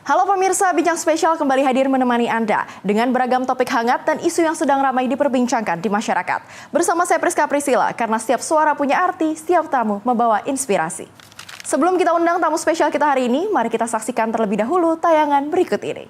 Halo pemirsa, Bincang Spesial kembali hadir menemani Anda dengan beragam topik hangat dan isu yang sedang ramai diperbincangkan di masyarakat. Bersama saya Priska Priscilla, karena setiap suara punya arti, setiap tamu membawa inspirasi. Sebelum kita undang tamu spesial kita hari ini, mari kita saksikan terlebih dahulu tayangan berikut ini.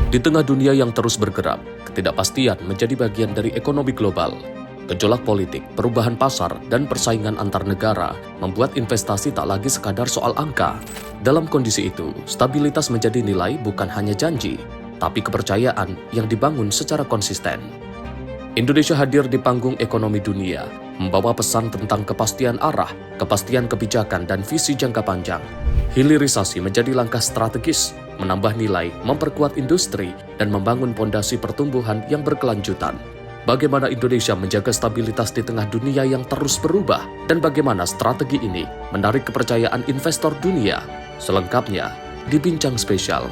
Di tengah dunia yang terus bergerak, ketidakpastian menjadi bagian dari ekonomi global. Gejolak politik, perubahan pasar, dan persaingan antar negara membuat investasi tak lagi sekadar soal angka. Dalam kondisi itu, stabilitas menjadi nilai bukan hanya janji, tapi kepercayaan yang dibangun secara konsisten. Indonesia hadir di panggung ekonomi dunia, membawa pesan tentang kepastian arah, kepastian kebijakan, dan visi jangka panjang. Hilirisasi menjadi langkah strategis, menambah nilai, memperkuat industri, dan membangun fondasi pertumbuhan yang berkelanjutan. Bagaimana Indonesia menjaga stabilitas di tengah dunia yang terus berubah, dan bagaimana strategi ini menarik kepercayaan investor dunia. Selengkapnya di Bincang Spesial.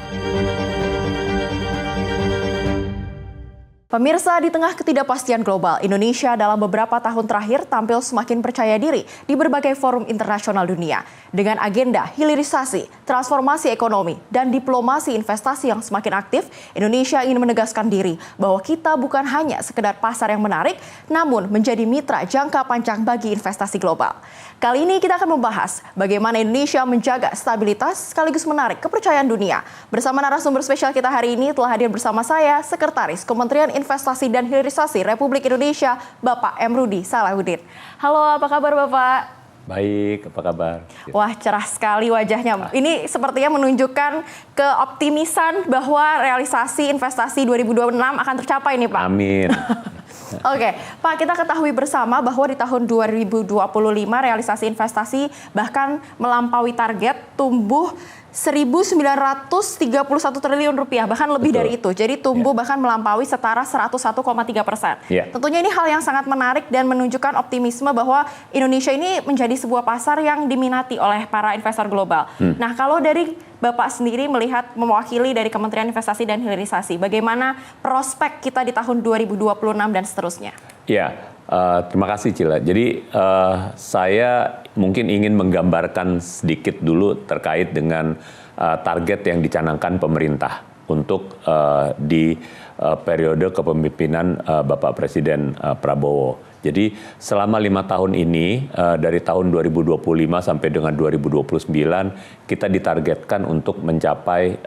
Pemirsa, di tengah ketidakpastian global, Indonesia dalam beberapa tahun terakhir tampil semakin percaya diri di berbagai forum internasional dunia. Dengan agenda hilirisasi, transformasi ekonomi, dan diplomasi investasi yang semakin aktif, Indonesia ingin menegaskan diri bahwa kita bukan hanya sekedar pasar yang menarik, namun menjadi mitra jangka panjang bagi investasi global. Kali ini kita akan membahas bagaimana Indonesia menjaga stabilitas sekaligus menarik kepercayaan dunia. Bersama narasumber spesial kita hari ini telah hadir bersama saya, Sekretaris Kementerian Investasi dan Hilirisasi Republik Indonesia, Bapak Emrudi Salahuddin. Halo, apa kabar Bapak? Baik, apa kabar? Wah, cerah sekali wajahnya. Ini sepertinya menunjukkan keoptimisan bahwa realisasi investasi 2026 akan tercapai nih Pak. Amin. Oke, Pak, kita ketahui bersama bahwa di tahun 2025 realisasi investasi bahkan melampaui target tumbuh 1.931 triliun rupiah, bahkan lebih dari itu. Jadi tumbuh bahkan melampaui setara 101,3%. Tentunya ini hal yang sangat menarik dan menunjukkan optimisme bahwa Indonesia ini menjadi sebuah pasar yang diminati oleh para investor global. Nah, kalau dari Bapak sendiri melihat mewakili dari Kementerian Investasi dan Hilirisasi, bagaimana prospek kita di tahun 2026 dan seterusnya? Ya, terima kasih Cila. Jadi saya mungkin ingin menggambarkan sedikit dulu terkait dengan target yang dicanangkan pemerintah untuk di periode kepemimpinan Bapak Presiden Prabowo. Jadi selama 5 tahun ini, dari tahun 2025 sampai dengan 2029, kita ditargetkan untuk mencapai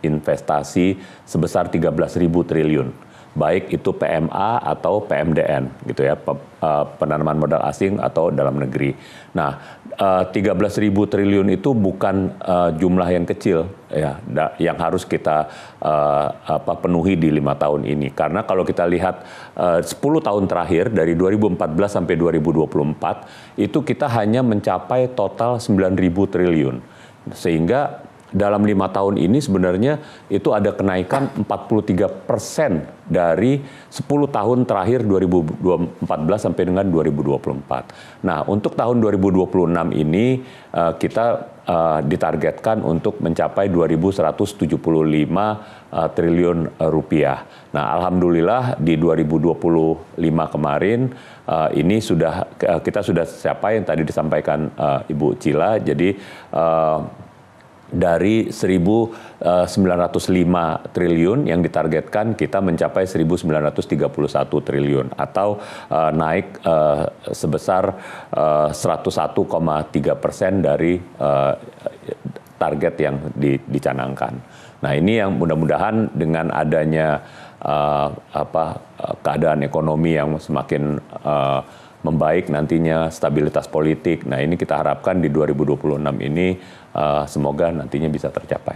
investasi sebesar 13.000 triliun. Baik itu PMA atau PMDN, gitu ya, penanaman modal asing atau dalam negeri. Nah, 13.000 triliun itu bukan jumlah yang kecil, ya, yang harus kita penuhi di 5 tahun ini. Karena kalau kita lihat 10 tahun terakhir dari 2014 sampai 2024 itu kita hanya mencapai total 9.000 triliun, sehingga dalam 5 tahun ini sebenarnya itu ada kenaikan 43% dari 10 tahun terakhir 2014 sampai dengan 2024. Nah, untuk tahun 2026 ini kita ditargetkan untuk mencapai 2.175 triliun rupiah. Nah, alhamdulillah di 2025 kemarin ini kita sudah capai yang tadi disampaikan Ibu Cila. Jadi dari 1.905 triliun yang ditargetkan kita mencapai 1.931 triliun atau naik sebesar 101,3% dari target yang dicanangkan. Nah, ini yang mudah-mudahan dengan adanya keadaan ekonomi yang semakin membaik nantinya, stabilitas politik. Nah, ini kita harapkan di 2026 ini semoga nantinya bisa tercapai.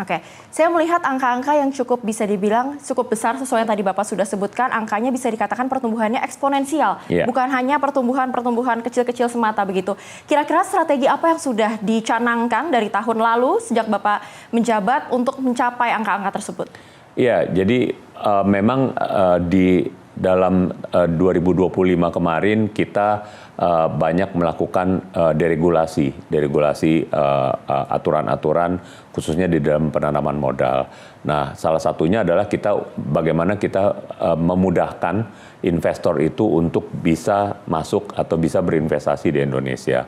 Oke, saya melihat angka-angka yang cukup bisa dibilang cukup besar sesuai yang tadi Bapak sudah sebutkan. Angkanya bisa dikatakan pertumbuhannya eksponensial, bukan hanya pertumbuhan kecil-kecil semata begitu. Kira-kira strategi apa yang sudah dicanangkan dari tahun lalu sejak Bapak menjabat untuk mencapai angka-angka tersebut? Iya, jadi memang di dalam 2025 kemarin kita banyak melakukan deregulasi aturan-aturan khususnya di dalam penanaman modal. Nah, salah satunya adalah bagaimana kita memudahkan investor itu untuk bisa masuk atau bisa berinvestasi di Indonesia.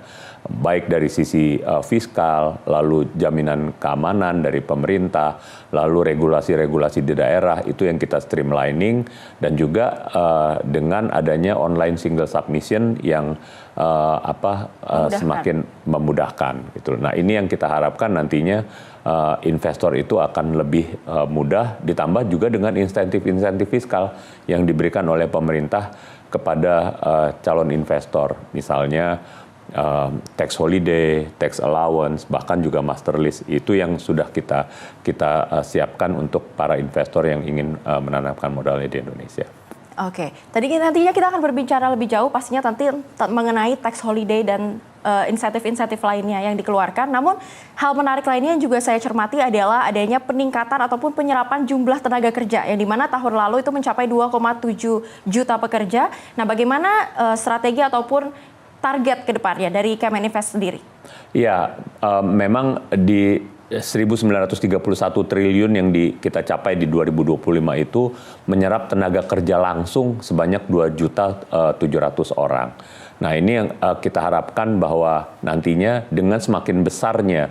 Baik dari sisi fiskal, lalu jaminan keamanan dari pemerintah, lalu regulasi-regulasi di daerah, itu yang kita streamlining, dan juga dengan adanya online single submission yang semakin memudahkan gitu. Nah, ini yang kita harapkan nantinya investor itu akan lebih mudah, ditambah juga dengan insentif-insentif fiskal yang diberikan oleh pemerintah kepada calon investor, misalnya tax holiday, tax allowance, bahkan juga master list, itu yang sudah kita siapkan untuk para investor yang ingin menanamkan modalnya di Indonesia. Oke, nantinya kita akan berbicara lebih jauh pastinya nanti mengenai tax holiday dan insentif-insentif lainnya yang dikeluarkan. Namun hal menarik lainnya yang juga saya cermati adalah adanya peningkatan ataupun penyerapan jumlah tenaga kerja yang dimana tahun lalu itu mencapai 2,7 juta pekerja. Nah, bagaimana strategi ataupun target ke depannya dari Kemeninvest sendiri? Ya, memang di 1.931 triliun yang kita capai di 2025 itu menyerap tenaga kerja langsung sebanyak 2.700.000 orang. Nah, ini yang kita harapkan bahwa nantinya dengan semakin besarnya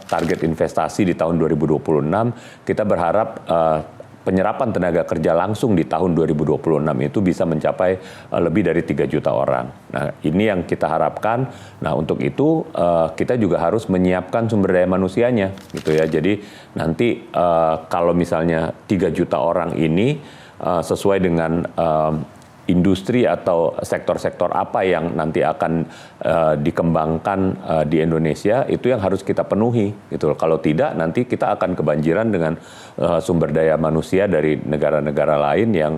target investasi di tahun 2026, kita berharap penyerapan tenaga kerja langsung di tahun 2026 itu bisa mencapai lebih dari 3 juta orang. Nah, ini yang kita harapkan. Nah, untuk itu kita juga harus menyiapkan sumber daya manusianya, gitu ya. Jadi nanti kalau misalnya 3 juta orang ini sesuai dengan industri atau sektor-sektor apa yang nanti akan dikembangkan di Indonesia, itu yang harus kita penuhi gitu. Kalau tidak, nanti kita akan kebanjiran dengan sumber daya manusia dari negara-negara lain yang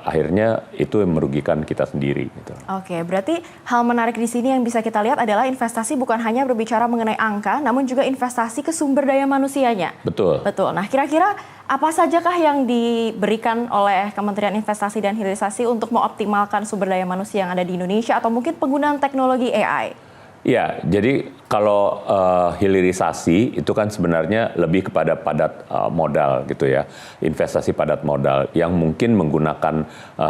akhirnya itu yang merugikan kita sendiri gitu. Oke, berarti hal menarik di sini yang bisa kita lihat adalah investasi bukan hanya berbicara mengenai angka, namun juga investasi ke sumber daya manusianya. Betul. Betul. Nah, kira-kira apa sajakah yang diberikan oleh Kementerian Investasi dan Hilirisasi untuk mengoptimalkan sumber daya manusia yang ada di Indonesia atau mungkin penggunaan teknologi AI? Ya, jadi kalau hilirisasi itu kan sebenarnya lebih kepada padat modal gitu ya, investasi padat modal yang mungkin menggunakan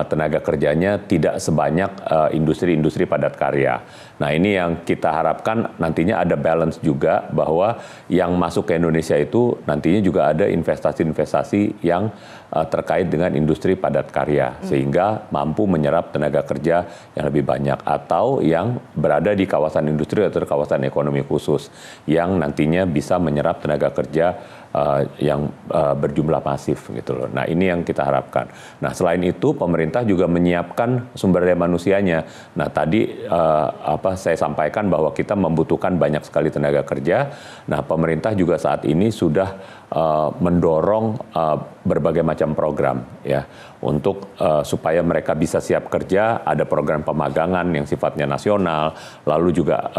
tenaga kerjanya tidak sebanyak industri-industri padat karya. Nah, ini yang kita harapkan nantinya ada balance juga bahwa yang masuk ke Indonesia itu nantinya juga ada investasi-investasi yang terkait dengan industri padat karya sehingga mampu menyerap tenaga kerja yang lebih banyak atau yang berada di kawasan industri atau kawasan ekonomi khusus yang nantinya bisa menyerap tenaga kerja yang berjumlah masif gitu loh. Nah, ini yang kita harapkan. Nah, selain itu pemerintah juga menyiapkan sumber daya manusianya. Nah, tadi saya sampaikan bahwa kita membutuhkan banyak sekali tenaga kerja. Nah, pemerintah juga saat ini sudah mendorong berbagai macam program ya untuk supaya mereka bisa siap kerja. Ada program pemagangan yang sifatnya nasional, lalu juga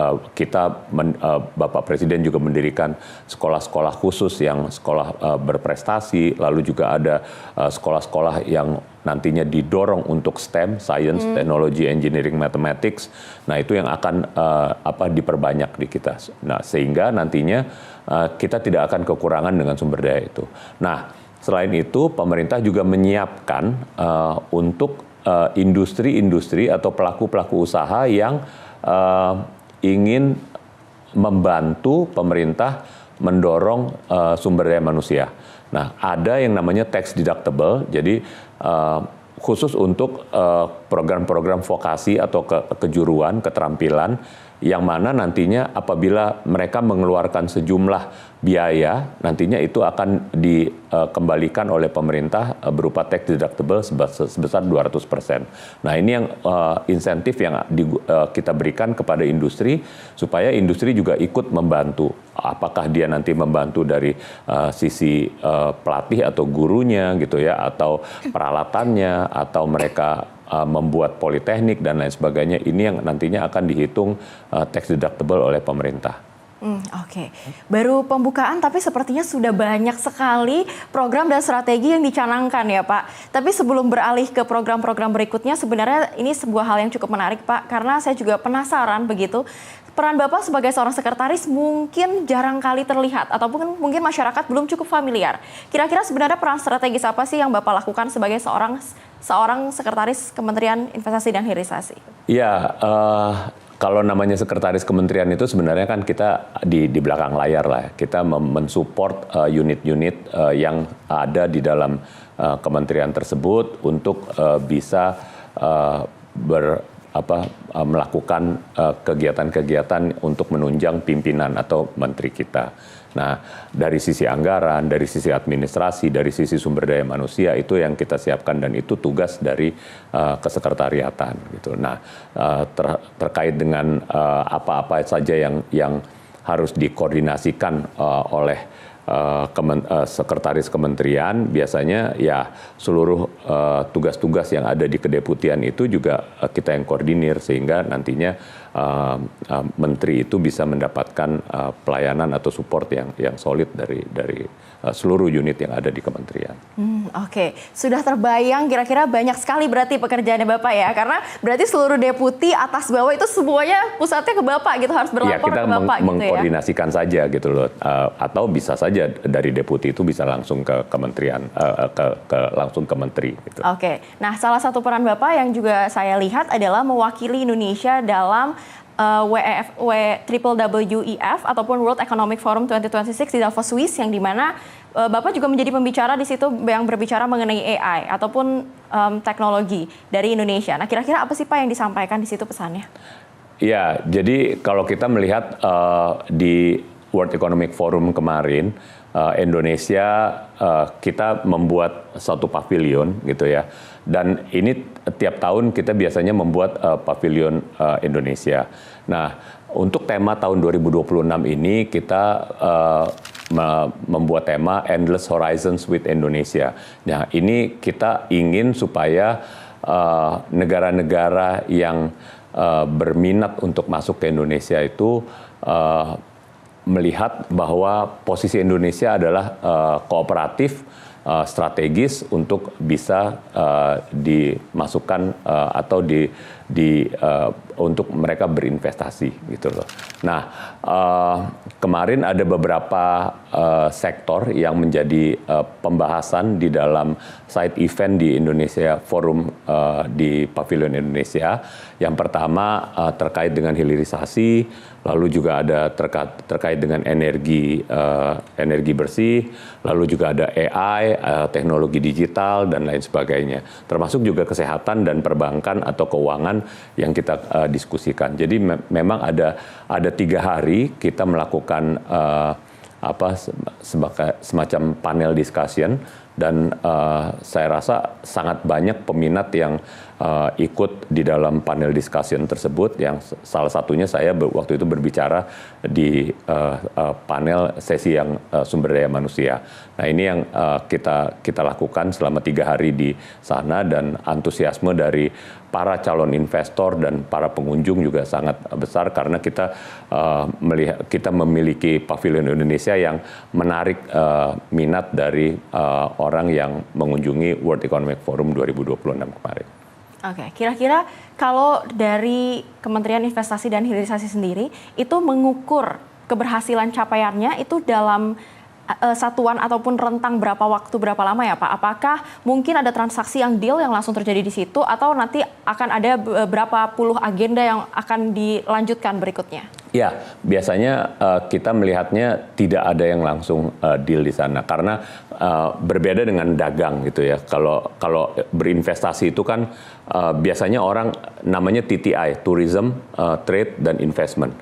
Bapak Presiden juga mendirikan sekolah-sekolah khusus yang sekolah berprestasi, lalu juga ada sekolah-sekolah yang nantinya didorong untuk STEM, Science, Technology, Engineering, Mathematics. Nah, itu yang akan diperbanyak di kita. Nah, sehingga nantinya kita tidak akan kekurangan dengan sumber daya itu. Nah, selain itu pemerintah juga menyiapkan untuk industri-industri atau pelaku-pelaku usaha yang ingin membantu pemerintah mendorong sumber daya manusia. Nah, ada yang namanya tax deductible, jadi khusus untuk program-program vokasi atau kejuruan, keterampilan, yang mana nantinya apabila mereka mengeluarkan sejumlah biaya, nantinya itu akan dikembalikan oleh pemerintah berupa tax deductible sebesar 200%. Nah, ini yang insentif yang kita berikan kepada industri, supaya industri juga ikut membantu. Apakah dia nanti membantu dari sisi pelatih atau gurunya gitu ya, atau peralatannya, atau mereka membuat politeknik dan lain sebagainya, ini yang nantinya akan dihitung tax deductible oleh pemerintah. Oke. Baru pembukaan tapi sepertinya sudah banyak sekali program dan strategi yang dicanangkan ya Pak. Tapi sebelum beralih ke program-program berikutnya, sebenarnya ini sebuah hal yang cukup menarik Pak. Karena saya juga penasaran begitu, peran Bapak sebagai seorang sekretaris mungkin jarang kali terlihat. Ataupun mungkin masyarakat belum cukup familiar. Kira-kira sebenarnya peran strategis apa sih yang Bapak lakukan sebagai seorang sekretaris Kementerian Investasi dan Hilirisasi? Ya, kalau namanya sekretaris kementerian itu sebenarnya kan kita di belakang layar lah. Kita mensupport unit-unit yang ada di dalam kementerian tersebut untuk bisa melakukan kegiatan-kegiatan untuk menunjang pimpinan atau menteri kita. Nah, dari sisi anggaran, dari sisi administrasi, dari sisi sumber daya manusia itu yang kita siapkan dan itu tugas dari kesekretariatan gitu. Nah, terkait dengan apa-apa saja yang harus dikoordinasikan oleh sekretaris kementerian, biasanya ya seluruh tugas-tugas yang ada di kedeputian itu juga kita yang koordinir sehingga nantinya menteri itu bisa mendapatkan pelayanan atau support yang solid dari seluruh unit yang ada di kementerian. Oke, sudah terbayang kira-kira banyak sekali berarti pekerjaannya Bapak ya, karena berarti seluruh deputi atas bawah itu semuanya pusatnya ke Bapak gitu, harus berlapor ke Bapak gitu ya. Mengkoordinasikan saja gitu loh, atau bisa saja dari deputi itu bisa langsung ke kementerian, langsung ke menteri. Gitu. Oke, nah salah satu peran Bapak yang juga saya lihat adalah mewakili Indonesia dalam WEF ataupun World Economic Forum 2026 di Davos, Swiss, yang dimana Bapak juga menjadi pembicara di situ yang berbicara mengenai AI ataupun teknologi dari Indonesia. Nah, kira-kira apa sih Pak yang disampaikan di situ pesannya? Ya, jadi kalau kita melihat di World Economic Forum kemarin, Indonesia kita membuat satu pavilion gitu ya. Dan ini tiap tahun kita biasanya membuat pavilion Indonesia. Nah, untuk tema tahun 2026 ini kita membuat tema Endless Horizons with Indonesia. Nah, ini kita ingin supaya negara-negara yang berminat untuk masuk ke Indonesia itu melihat bahwa posisi Indonesia adalah kooperatif, strategis untuk bisa dimasukkan atau untuk mereka berinvestasi gitu loh. Nah, kemarin ada beberapa sektor yang menjadi pembahasan di dalam side event di Indonesia Forum di Pavilion Indonesia. Yang pertama terkait dengan hilirisasi, lalu juga ada terkait dengan energi bersih, lalu juga ada AI, teknologi digital dan lain sebagainya. Termasuk juga kesehatan dan perbankan atau keuangan yang kita diskusikan. Jadi memang ada 3 hari kita melakukan semacam panel discussion dan saya rasa sangat banyak peminat yang ikut di dalam panel discussion tersebut, yang salah satunya saya waktu itu berbicara di panel sesi yang sumber daya manusia. Nah, ini yang kita lakukan selama 3 hari di sana, dan antusiasme dari para calon investor dan para pengunjung juga sangat besar karena kita memiliki pavilion Indonesia yang menarik minat dari orang yang mengunjungi World Economic Forum 2026 kemarin. Oke, kira-kira kalau dari Kementerian Investasi dan Hilirisasi sendiri itu mengukur keberhasilan capaiannya itu dalam satuan ataupun rentang berapa waktu, berapa lama ya Pak? Apakah mungkin ada transaksi yang deal yang langsung terjadi di situ, atau nanti akan ada berapa puluh agenda yang akan dilanjutkan berikutnya? Ya, biasanya kita melihatnya tidak ada yang langsung deal di sana karena berbeda dengan dagang gitu ya. Kalau berinvestasi itu kan biasanya orang namanya TTI, tourism, trade dan investment.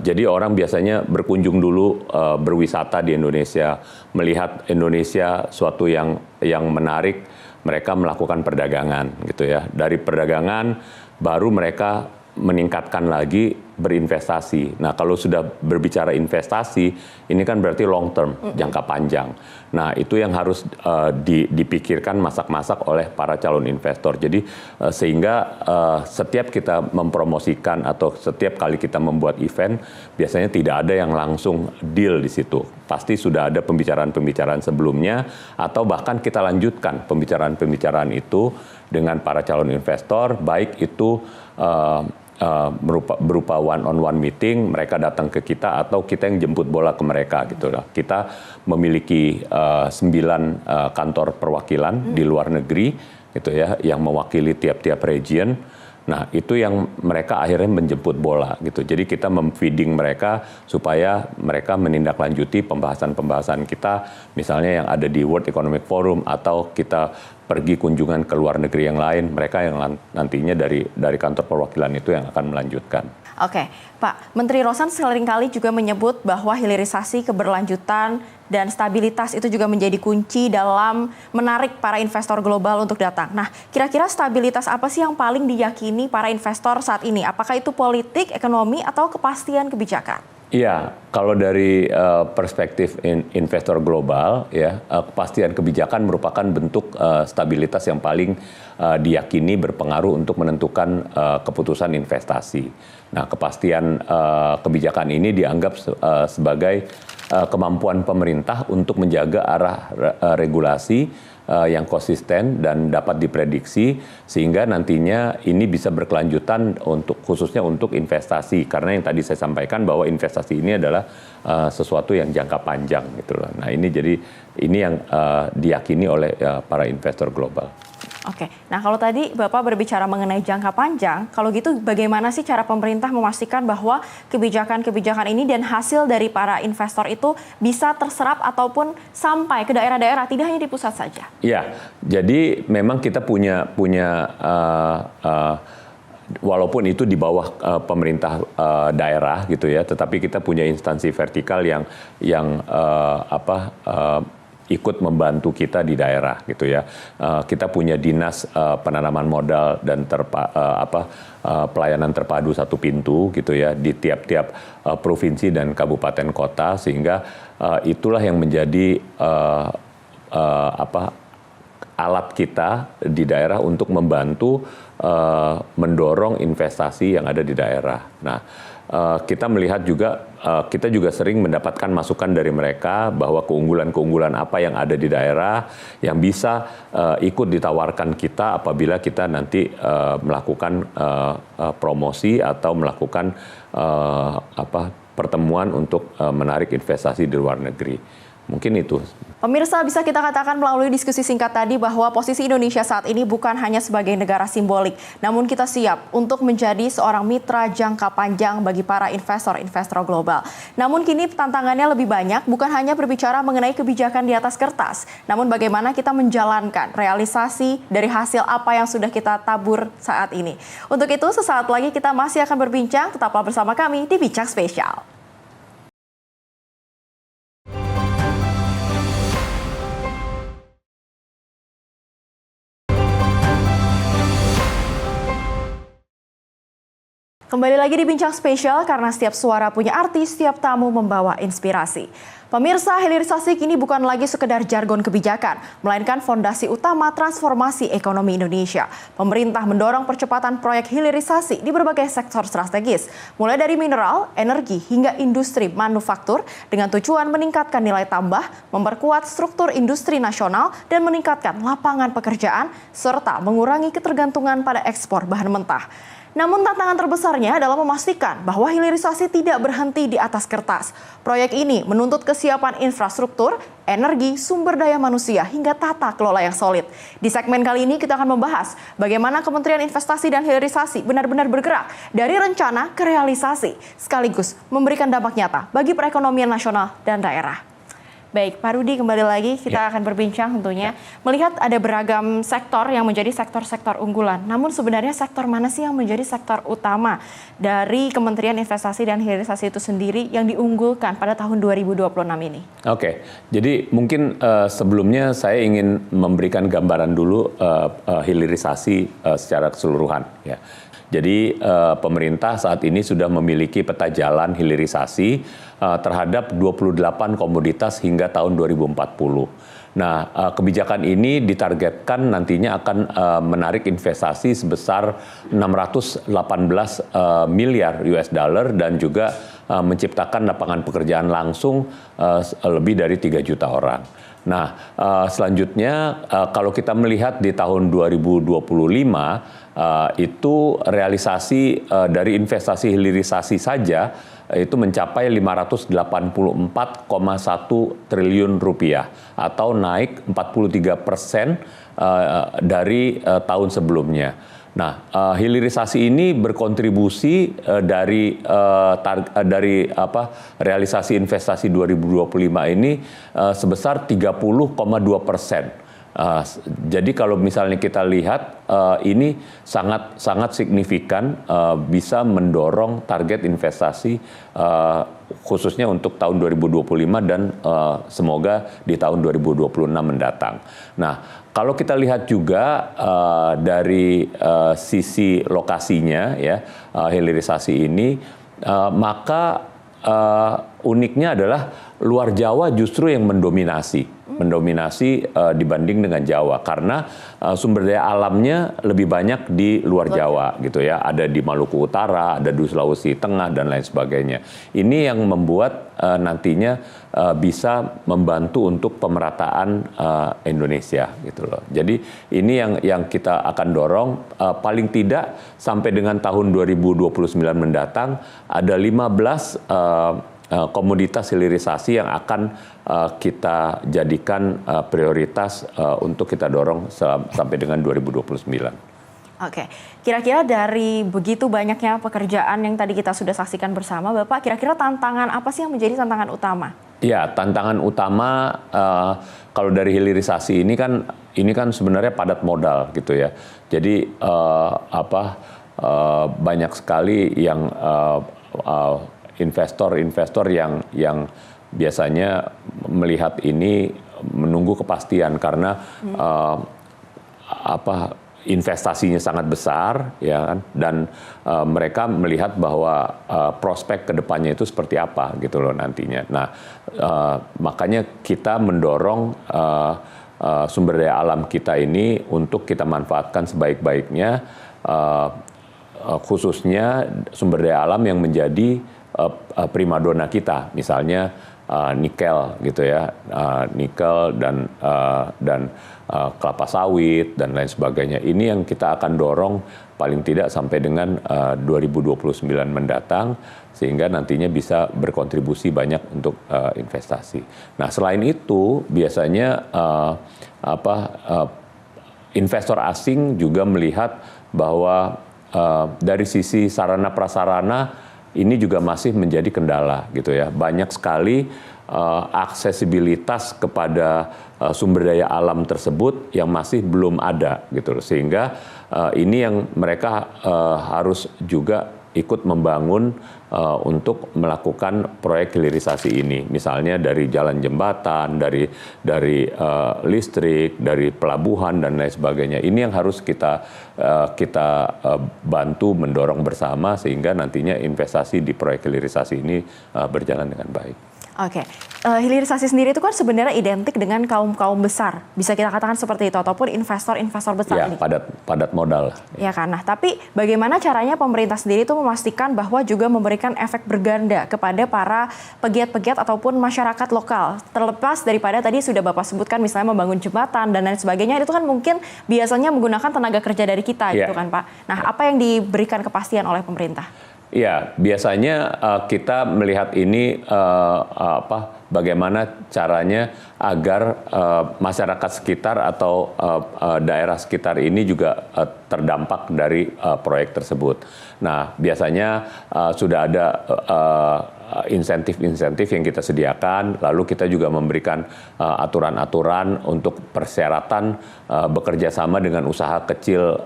Jadi orang biasanya berkunjung dulu, berwisata di Indonesia, melihat Indonesia suatu yang menarik, mereka melakukan perdagangan gitu ya. Dari perdagangan baru mereka meningkatkan lagi berinvestasi. Nah, kalau sudah berbicara investasi, ini kan berarti long term, jangka panjang. Nah, itu yang harus dipikirkan masak-masak oleh para calon investor. Jadi sehingga setiap kita mempromosikan atau setiap kali kita membuat event, biasanya tidak ada yang langsung deal di situ. Pasti sudah ada pembicaraan-pembicaraan sebelumnya, atau bahkan kita lanjutkan pembicaraan-pembicaraan itu dengan para calon investor, baik itu berupa one-on-one meeting, mereka datang ke kita atau kita yang jemput bola ke mereka gitu. Kita memiliki 9 kantor perwakilan di luar negeri gitu ya, yang mewakili tiap-tiap region. Nah, itu yang mereka akhirnya menjemput bola gitu. Jadi kita memfeeding mereka supaya mereka menindaklanjuti pembahasan-pembahasan kita, misalnya yang ada di World Economic Forum, atau kita pergi kunjungan ke luar negeri yang lain, mereka yang nantinya dari kantor perwakilan itu yang akan melanjutkan. Oke, Pak, Menteri Rosan seringkali juga menyebut bahwa hilirisasi, keberlanjutan, dan stabilitas itu juga menjadi kunci dalam menarik para investor global untuk datang. Nah, kira-kira stabilitas apa sih yang paling diyakini para investor saat ini? Apakah itu politik, ekonomi, atau kepastian kebijakan? Iya, kalau dari perspektif investor global, ya kepastian kebijakan merupakan bentuk stabilitas yang paling diyakini berpengaruh untuk menentukan keputusan investasi. Nah, kepastian kebijakan ini dianggap sebagai kemampuan pemerintah untuk menjaga arah regulasi yang konsisten dan dapat diprediksi, sehingga nantinya ini bisa berkelanjutan khususnya untuk investasi, karena yang tadi saya sampaikan bahwa investasi ini adalah sesuatu yang jangka panjang gitu loh. Nah, ini yang diyakini oleh para investor global. Oke, nah kalau tadi Bapak berbicara mengenai jangka panjang, kalau gitu bagaimana sih cara pemerintah memastikan bahwa kebijakan-kebijakan ini dan hasil dari para investor itu bisa terserap ataupun sampai ke daerah-daerah, tidak hanya di pusat saja? Iya, jadi memang kita punya walaupun itu di bawah pemerintah daerah gitu ya, tetapi kita punya instansi vertikal yang ikut membantu kita di daerah gitu ya. Kita punya dinas penanaman modal dan pelayanan terpadu satu pintu gitu ya di tiap-tiap provinsi dan kabupaten kota, sehingga itulah yang menjadi alat kita di daerah untuk membantu mendorong investasi yang ada di daerah. Nah, kita melihat juga, kita juga sering mendapatkan masukan dari mereka bahwa keunggulan-keunggulan apa yang ada di daerah yang bisa ikut ditawarkan kita apabila kita nanti melakukan promosi atau melakukan pertemuan untuk menarik investasi di luar negeri. Mungkin itu. Pemirsa, bisa kita katakan melalui diskusi singkat tadi bahwa posisi Indonesia saat ini bukan hanya sebagai negara simbolik, namun kita siap untuk menjadi seorang mitra jangka panjang bagi para investor-investor global. Namun kini tantangannya lebih banyak, bukan hanya berbicara mengenai kebijakan di atas kertas, namun bagaimana kita menjalankan realisasi dari hasil apa yang sudah kita tabur saat ini. Untuk itu, sesaat lagi kita masih akan berbincang, tetaplah bersama kami di Bincang Spesial. Kembali lagi di Bincang Spesial, karena setiap suara punya arti, setiap tamu membawa inspirasi. Pemirsa, hilirisasi kini bukan lagi sekedar jargon kebijakan, melainkan fondasi utama transformasi ekonomi Indonesia. Pemerintah mendorong percepatan proyek hilirisasi di berbagai sektor strategis, mulai dari mineral, energi, hingga industri manufaktur, dengan tujuan meningkatkan nilai tambah, memperkuat struktur industri nasional, dan meningkatkan lapangan pekerjaan, serta mengurangi ketergantungan pada ekspor bahan mentah. Namun tantangan terbesarnya adalah memastikan bahwa hilirisasi tidak berhenti di atas kertas. Proyek ini menuntut kesiapan infrastruktur, energi, sumber daya manusia, hingga tata kelola yang solid. Di segmen kali ini kita akan membahas bagaimana Kementerian Investasi dan Hilirisasi benar-benar bergerak dari rencana ke realisasi, sekaligus memberikan dampak nyata bagi perekonomian nasional dan daerah. Baik, Pak Rudi, kembali lagi kita akan berbincang tentunya. Melihat ada beragam sektor yang menjadi sektor-sektor unggulan. Namun sebenarnya sektor mana sih yang menjadi sektor utama dari Kementerian Investasi dan Hilirisasi itu sendiri yang diunggulkan pada tahun 2026 ini? Oke, jadi mungkin sebelumnya saya ingin memberikan gambaran dulu hilirisasi secara keseluruhan. Ya. Jadi pemerintah saat ini sudah memiliki peta jalan hilirisasi terhadap 28 komoditas hingga tahun 2040. Nah, kebijakan ini ditargetkan nantinya akan menarik investasi sebesar 618 miliar US dollar dan juga menciptakan lapangan pekerjaan langsung lebih dari 3 juta orang. Nah, selanjutnya kalau kita melihat di tahun 2025 itu realisasi dari investasi hilirisasi saja itu mencapai 584,1 triliun rupiah atau naik 43% dari tahun sebelumnya. Nah, hilirisasi ini berkontribusi dari realisasi investasi 2025 ini sebesar 30,2%. Jadi kalau misalnya kita lihat ini sangat signifikan bisa mendorong target investasi khususnya untuk tahun 2025 dan semoga di tahun 2026 mendatang. Nah, kalau kita lihat juga dari sisi lokasinya ya hilirisasi ini maka uniknya adalah luar Jawa justru yang mendominasi dibanding dengan Jawa karena sumber daya alamnya lebih banyak di luar Jawa gitu ya, ada di Maluku Utara, ada di Sulawesi Tengah dan lain sebagainya. Ini yang membuat nantinya bisa membantu untuk pemerataan Indonesia gitu loh. Jadi ini yang kita akan dorong paling tidak sampai dengan tahun 2029 mendatang ada 15 komoditas hilirisasi yang akan kita jadikan prioritas untuk kita dorong sampai dengan 2029. Oke, kira-kira dari begitu banyaknya pekerjaan yang tadi kita sudah saksikan bersama, Bapak, kira-kira tantangan apa sih yang menjadi tantangan utama? Ya, tantangan utama kalau dari hilirisasi ini kan sebenarnya padat modal gitu ya. Jadi banyak sekali yang investor yang biasanya melihat ini menunggu kepastian karena investasinya sangat besar ya kan, dan mereka melihat bahwa prospek kedepannya itu seperti apa gitu loh nantinya. Nah, makanya kita mendorong sumber daya alam kita ini untuk kita manfaatkan sebaik-baiknya, khususnya sumber daya alam yang menjadi primadona kita, misalnya nikel gitu ya, nikel dan kelapa sawit dan lain sebagainya. Ini yang kita akan dorong paling tidak sampai dengan 2029 mendatang sehingga nantinya bisa berkontribusi banyak untuk investasi. Nah, selain itu biasanya investor asing juga melihat bahwa dari sisi sarana prasarana ini juga masih menjadi kendala gitu ya. Banyak sekali aksesibilitas kepada sumber daya alam tersebut yang masih belum ada gitu loh. Sehingga ini yang mereka harus juga ikut membangun untuk melakukan proyek hilirisasi ini. Misalnya dari jalan jembatan, dari listrik, dari pelabuhan dan lain sebagainya. Ini yang harus kita bantu mendorong bersama sehingga nantinya investasi di proyek hilirisasi ini berjalan dengan baik. Oke, hilirisasi sendiri itu kan sebenarnya identik dengan kaum besar, bisa kita katakan seperti itu, ataupun investor besar. Ya, padat modal. Ya kan, nah tapi bagaimana caranya pemerintah sendiri itu memastikan bahwa juga memberikan efek berganda kepada para pegiat-pegiat ataupun masyarakat lokal, terlepas daripada tadi sudah Bapak sebutkan misalnya membangun jembatan dan lain sebagainya, itu kan mungkin biasanya menggunakan tenaga kerja dari kita gitu kan Pak. Nah, apa yang diberikan kepastian oleh pemerintah? Ya, biasanya kita melihat ini bagaimana caranya agar masyarakat sekitar atau daerah sekitar ini juga terdampak dari proyek tersebut. Nah, biasanya sudah ada insentif-insentif yang kita sediakan, lalu kita juga memberikan aturan-aturan untuk persyaratan bekerja sama dengan usaha kecil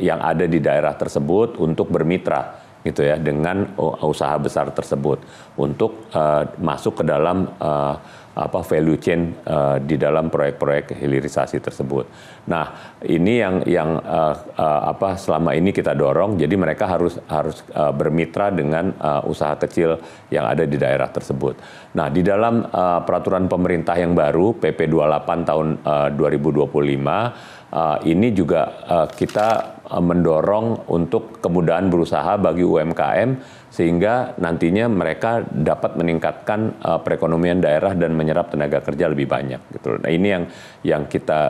yang ada di daerah tersebut untuk bermitra gitu ya dengan usaha besar tersebut untuk masuk ke dalam value chain di dalam proyek-proyek hilirisasi tersebut. Nah, ini yang selama ini kita dorong. Jadi mereka harus bermitra dengan usaha kecil yang ada di daerah tersebut. Nah, di dalam peraturan pemerintah yang baru PP 28 tahun 2025 ini juga kita mendorong untuk kemudahan berusaha bagi UMKM sehingga nantinya mereka dapat meningkatkan perekonomian daerah dan menyerap tenaga kerja lebih banyak gitu. Nah, ini yang kita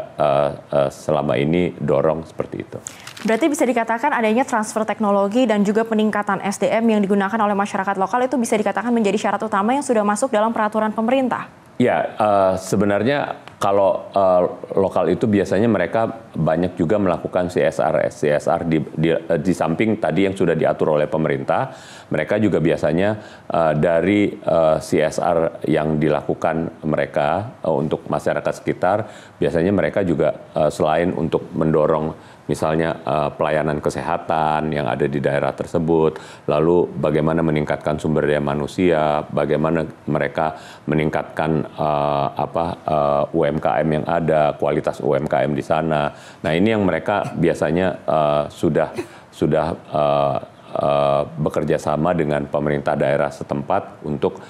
selama ini dorong seperti itu. Berarti bisa dikatakan adanya transfer teknologi dan juga peningkatan SDM yang digunakan oleh masyarakat lokal itu bisa dikatakan menjadi syarat utama yang sudah masuk dalam peraturan pemerintah. Ya, sebenarnya kalau lokal itu biasanya mereka banyak juga melakukan CSR di samping tadi yang sudah diatur oleh pemerintah, mereka juga biasanya dari CSR yang dilakukan mereka untuk masyarakat sekitar, biasanya mereka juga selain untuk mendorong misalnya pelayanan kesehatan yang ada di daerah tersebut, lalu bagaimana meningkatkan sumber daya manusia, bagaimana mereka meningkatkan UMKM yang ada, kualitas UMKM di sana. Nah, ini yang mereka biasanya sudah bekerja sama dengan pemerintah daerah setempat untuk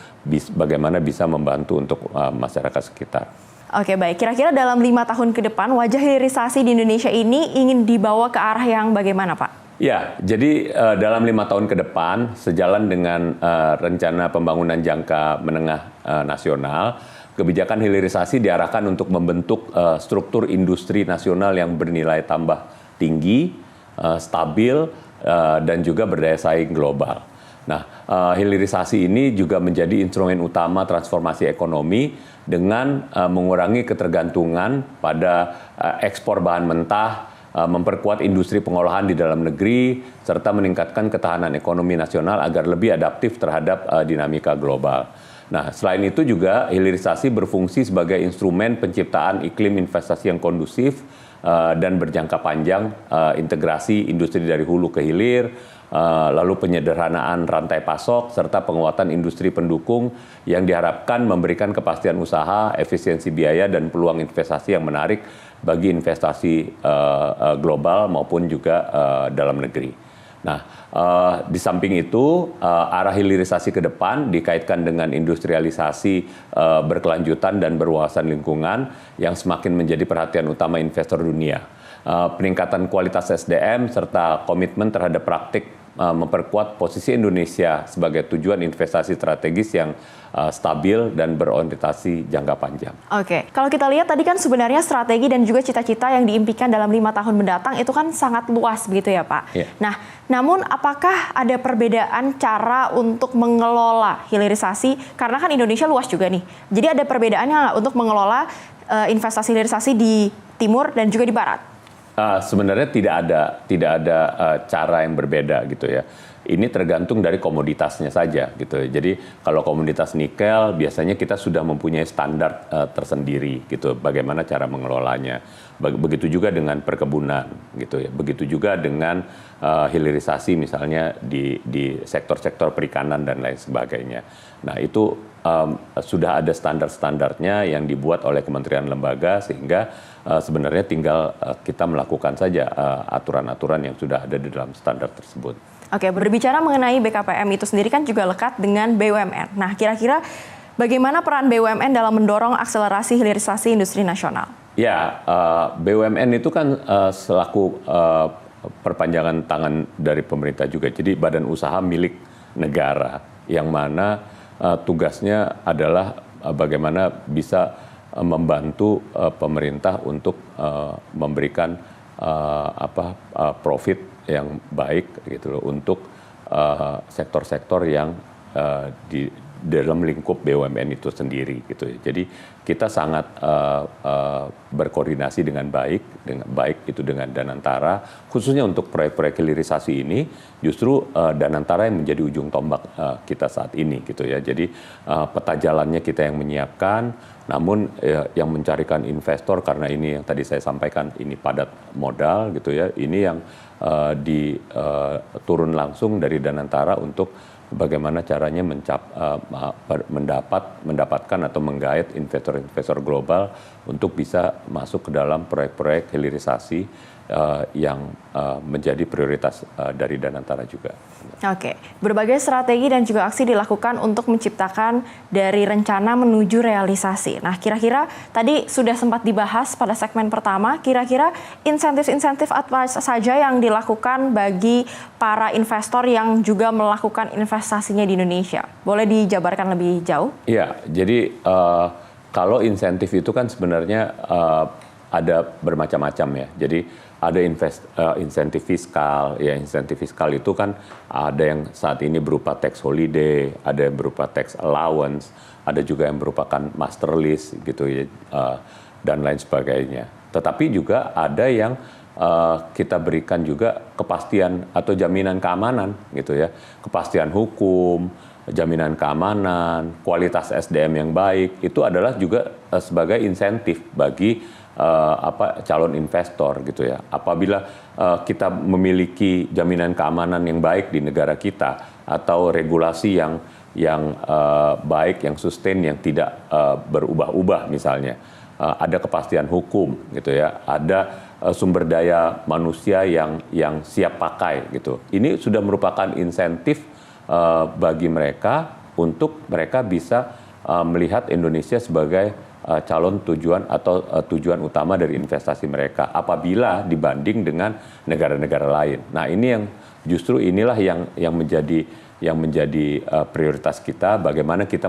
bagaimana bisa membantu untuk masyarakat sekitar. Oke, baik. Kira-kira dalam 5 tahun ke depan, wajah hilirisasi di Indonesia ini ingin dibawa ke arah yang bagaimana, Pak? Ya, jadi dalam 5 tahun ke depan, sejalan dengan rencana pembangunan jangka menengah nasional, kebijakan hilirisasi diarahkan untuk membentuk struktur industri nasional yang bernilai tambah tinggi, stabil, dan juga berdaya saing global. Nah, hilirisasi ini juga menjadi instrumen utama transformasi ekonomi dengan mengurangi ketergantungan pada ekspor bahan mentah, memperkuat industri pengolahan di dalam negeri, serta meningkatkan ketahanan ekonomi nasional agar lebih adaptif terhadap dinamika global. Nah, selain itu juga hilirisasi berfungsi sebagai instrumen penciptaan iklim investasi yang kondusif dan berjangka panjang, integrasi industri dari hulu ke hilir, lalu penyederhanaan rantai pasok, serta penguatan industri pendukung yang diharapkan memberikan kepastian usaha, efisiensi biaya, dan peluang investasi yang menarik bagi investasi global maupun juga dalam negeri. Nah, di samping itu, arah hilirisasi ke depan dikaitkan dengan industrialisasi berkelanjutan dan berwawasan lingkungan yang semakin menjadi perhatian utama investor dunia. Peningkatan kualitas SDM serta komitmen terhadap praktik memperkuat posisi Indonesia sebagai tujuan investasi strategis yang stabil dan berorientasi jangka panjang. Oke, kalau kita lihat tadi kan sebenarnya strategi dan juga cita-cita yang diimpikan dalam 5 tahun mendatang itu kan sangat luas begitu ya Pak. Yeah. Nah, namun apakah ada perbedaan cara untuk mengelola hilirisasi? Karena kan Indonesia luas juga nih. Jadi ada perbedaannya nggak untuk mengelola investasi hilirisasi di timur dan juga di barat? Sebenarnya tidak ada cara yang berbeda gitu ya. Ini tergantung dari komoditasnya saja gitu. Jadi kalau komoditas nikel biasanya kita sudah mempunyai standar tersendiri gitu. Bagaimana cara mengelolanya. Begitu juga dengan perkebunan gitu ya. Begitu juga dengan hilirisasi misalnya di sektor-sektor perikanan dan lain sebagainya. Nah itu sudah ada standar-standarnya yang dibuat oleh kementerian lembaga sehingga sebenarnya tinggal kita melakukan saja aturan-aturan yang sudah ada di dalam standar tersebut. Oke, berbicara mengenai BKPM itu sendiri kan juga lekat dengan BUMN. Nah, kira-kira bagaimana peran BUMN dalam mendorong akselerasi hilirisasi industri nasional? Ya, BUMN itu kan selaku perpanjangan tangan dari pemerintah juga. Jadi badan usaha milik negara yang mana tugasnya adalah bagaimana bisa membantu pemerintah untuk memberikan profit yang baik gitu loh untuk sektor-sektor yang di dalam lingkup BUMN itu sendiri gitu ya. Jadi kita sangat berkoordinasi dengan baik itu dengan Danantara, khususnya untuk proyek-proyek hilirisasi ini justru Danantara yang menjadi ujung tombak kita saat ini gitu ya. Jadi peta jalannya kita yang menyiapkan, namun yang mencarikan investor karena ini yang tadi saya sampaikan ini padat modal gitu ya. Ini yang turun langsung dari Danantara untuk bagaimana caranya mendapatkan atau menggait investor-investor global untuk bisa masuk ke dalam proyek-proyek hilirisasi yang menjadi prioritas dari Danantara juga. Oke, berbagai strategi dan juga aksi dilakukan untuk menciptakan dari rencana menuju realisasi. Nah, kira-kira tadi sudah sempat dibahas pada segmen pertama, kira-kira insentif-insentif apa saja yang dilakukan bagi para investor yang juga melakukan investasinya di Indonesia? Boleh dijabarkan lebih jauh? Iya, jadi kalau insentif itu kan sebenarnya ada bermacam-macam ya. Jadi ada insentif fiskal, ya insentif fiskal itu kan ada yang saat ini berupa tax holiday, ada yang berupa tax allowance, ada juga yang merupakan master list gitu ya, dan lain sebagainya. Tetapi juga ada yang kita berikan juga kepastian atau jaminan keamanan gitu ya, kepastian hukum, jaminan keamanan, kualitas SDM yang baik, itu adalah juga sebagai insentif bagi calon investor gitu ya. Apabila kita memiliki jaminan keamanan yang baik di negara kita atau regulasi yang baik, yang sustain, yang tidak berubah-ubah misalnya, ada kepastian hukum gitu ya, ada sumber daya manusia yang siap pakai gitu. Ini sudah merupakan insentif bagi mereka untuk mereka bisa melihat Indonesia sebagai calon tujuan atau tujuan utama dari investasi mereka apabila dibanding dengan negara-negara lain. Nah, ini yang justru inilah yang menjadi prioritas kita, bagaimana kita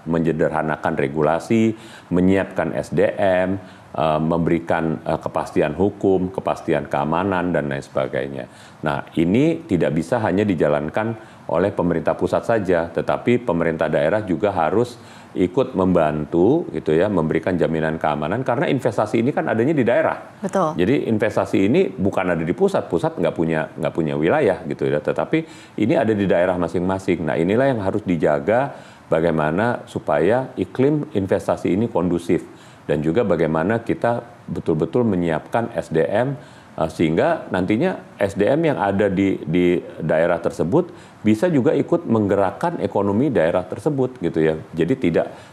menyederhanakan regulasi, menyiapkan SDM, memberikan kepastian hukum, kepastian keamanan, dan lain sebagainya. Nah, ini tidak bisa hanya dijalankan oleh pemerintah pusat saja, tetapi pemerintah daerah juga harus ikut membantu gitu ya, memberikan jaminan keamanan, karena investasi ini kan adanya di daerah. Betul. Jadi investasi ini bukan ada di pusat nggak punya wilayah gitu ya, tetapi ini ada di daerah masing-masing. Nah, inilah yang harus dijaga, bagaimana supaya iklim investasi ini kondusif, dan juga bagaimana kita betul-betul menyiapkan SDM sehingga nantinya SDM yang ada di daerah tersebut bisa juga ikut menggerakkan ekonomi daerah tersebut gitu ya. Jadi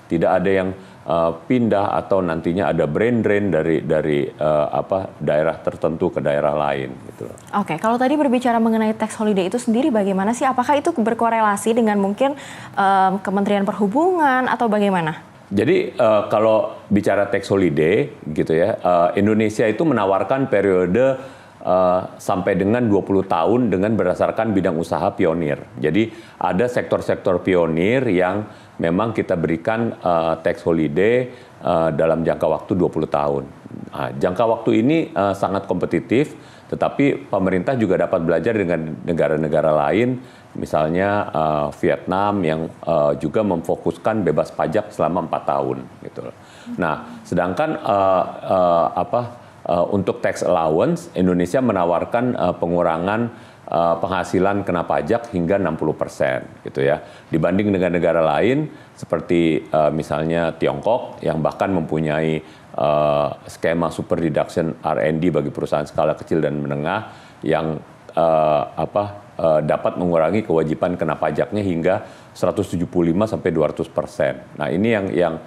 tidak ada yang pindah atau nantinya ada brain drain dari daerah tertentu ke daerah lain gitu. Oke, kalau tadi berbicara mengenai tax holiday itu sendiri bagaimana sih? Apakah itu berkorelasi dengan mungkin Kementerian Perhubungan atau bagaimana? Jadi kalau bicara tax holiday gitu ya, Indonesia itu menawarkan periode sampai dengan 20 tahun dengan berdasarkan bidang usaha pionir. Jadi ada sektor-sektor pionir yang memang kita berikan tax holiday dalam jangka waktu 20 tahun. Nah, jangka waktu ini sangat kompetitif, tetapi pemerintah juga dapat belajar dengan negara-negara lain, misalnya Vietnam yang juga memfokuskan bebas pajak selama 4 tahun gitu. Nah, sedangkan untuk tax allowance, Indonesia menawarkan pengurangan penghasilan kena pajak hingga 60% gitu ya. Dibanding dengan negara lain seperti misalnya Tiongkok yang bahkan mempunyai skema super deduction R&D bagi perusahaan skala kecil dan menengah yang dapat mengurangi kewajiban kena pajaknya hingga 175 sampai 200%. Nah, ini yang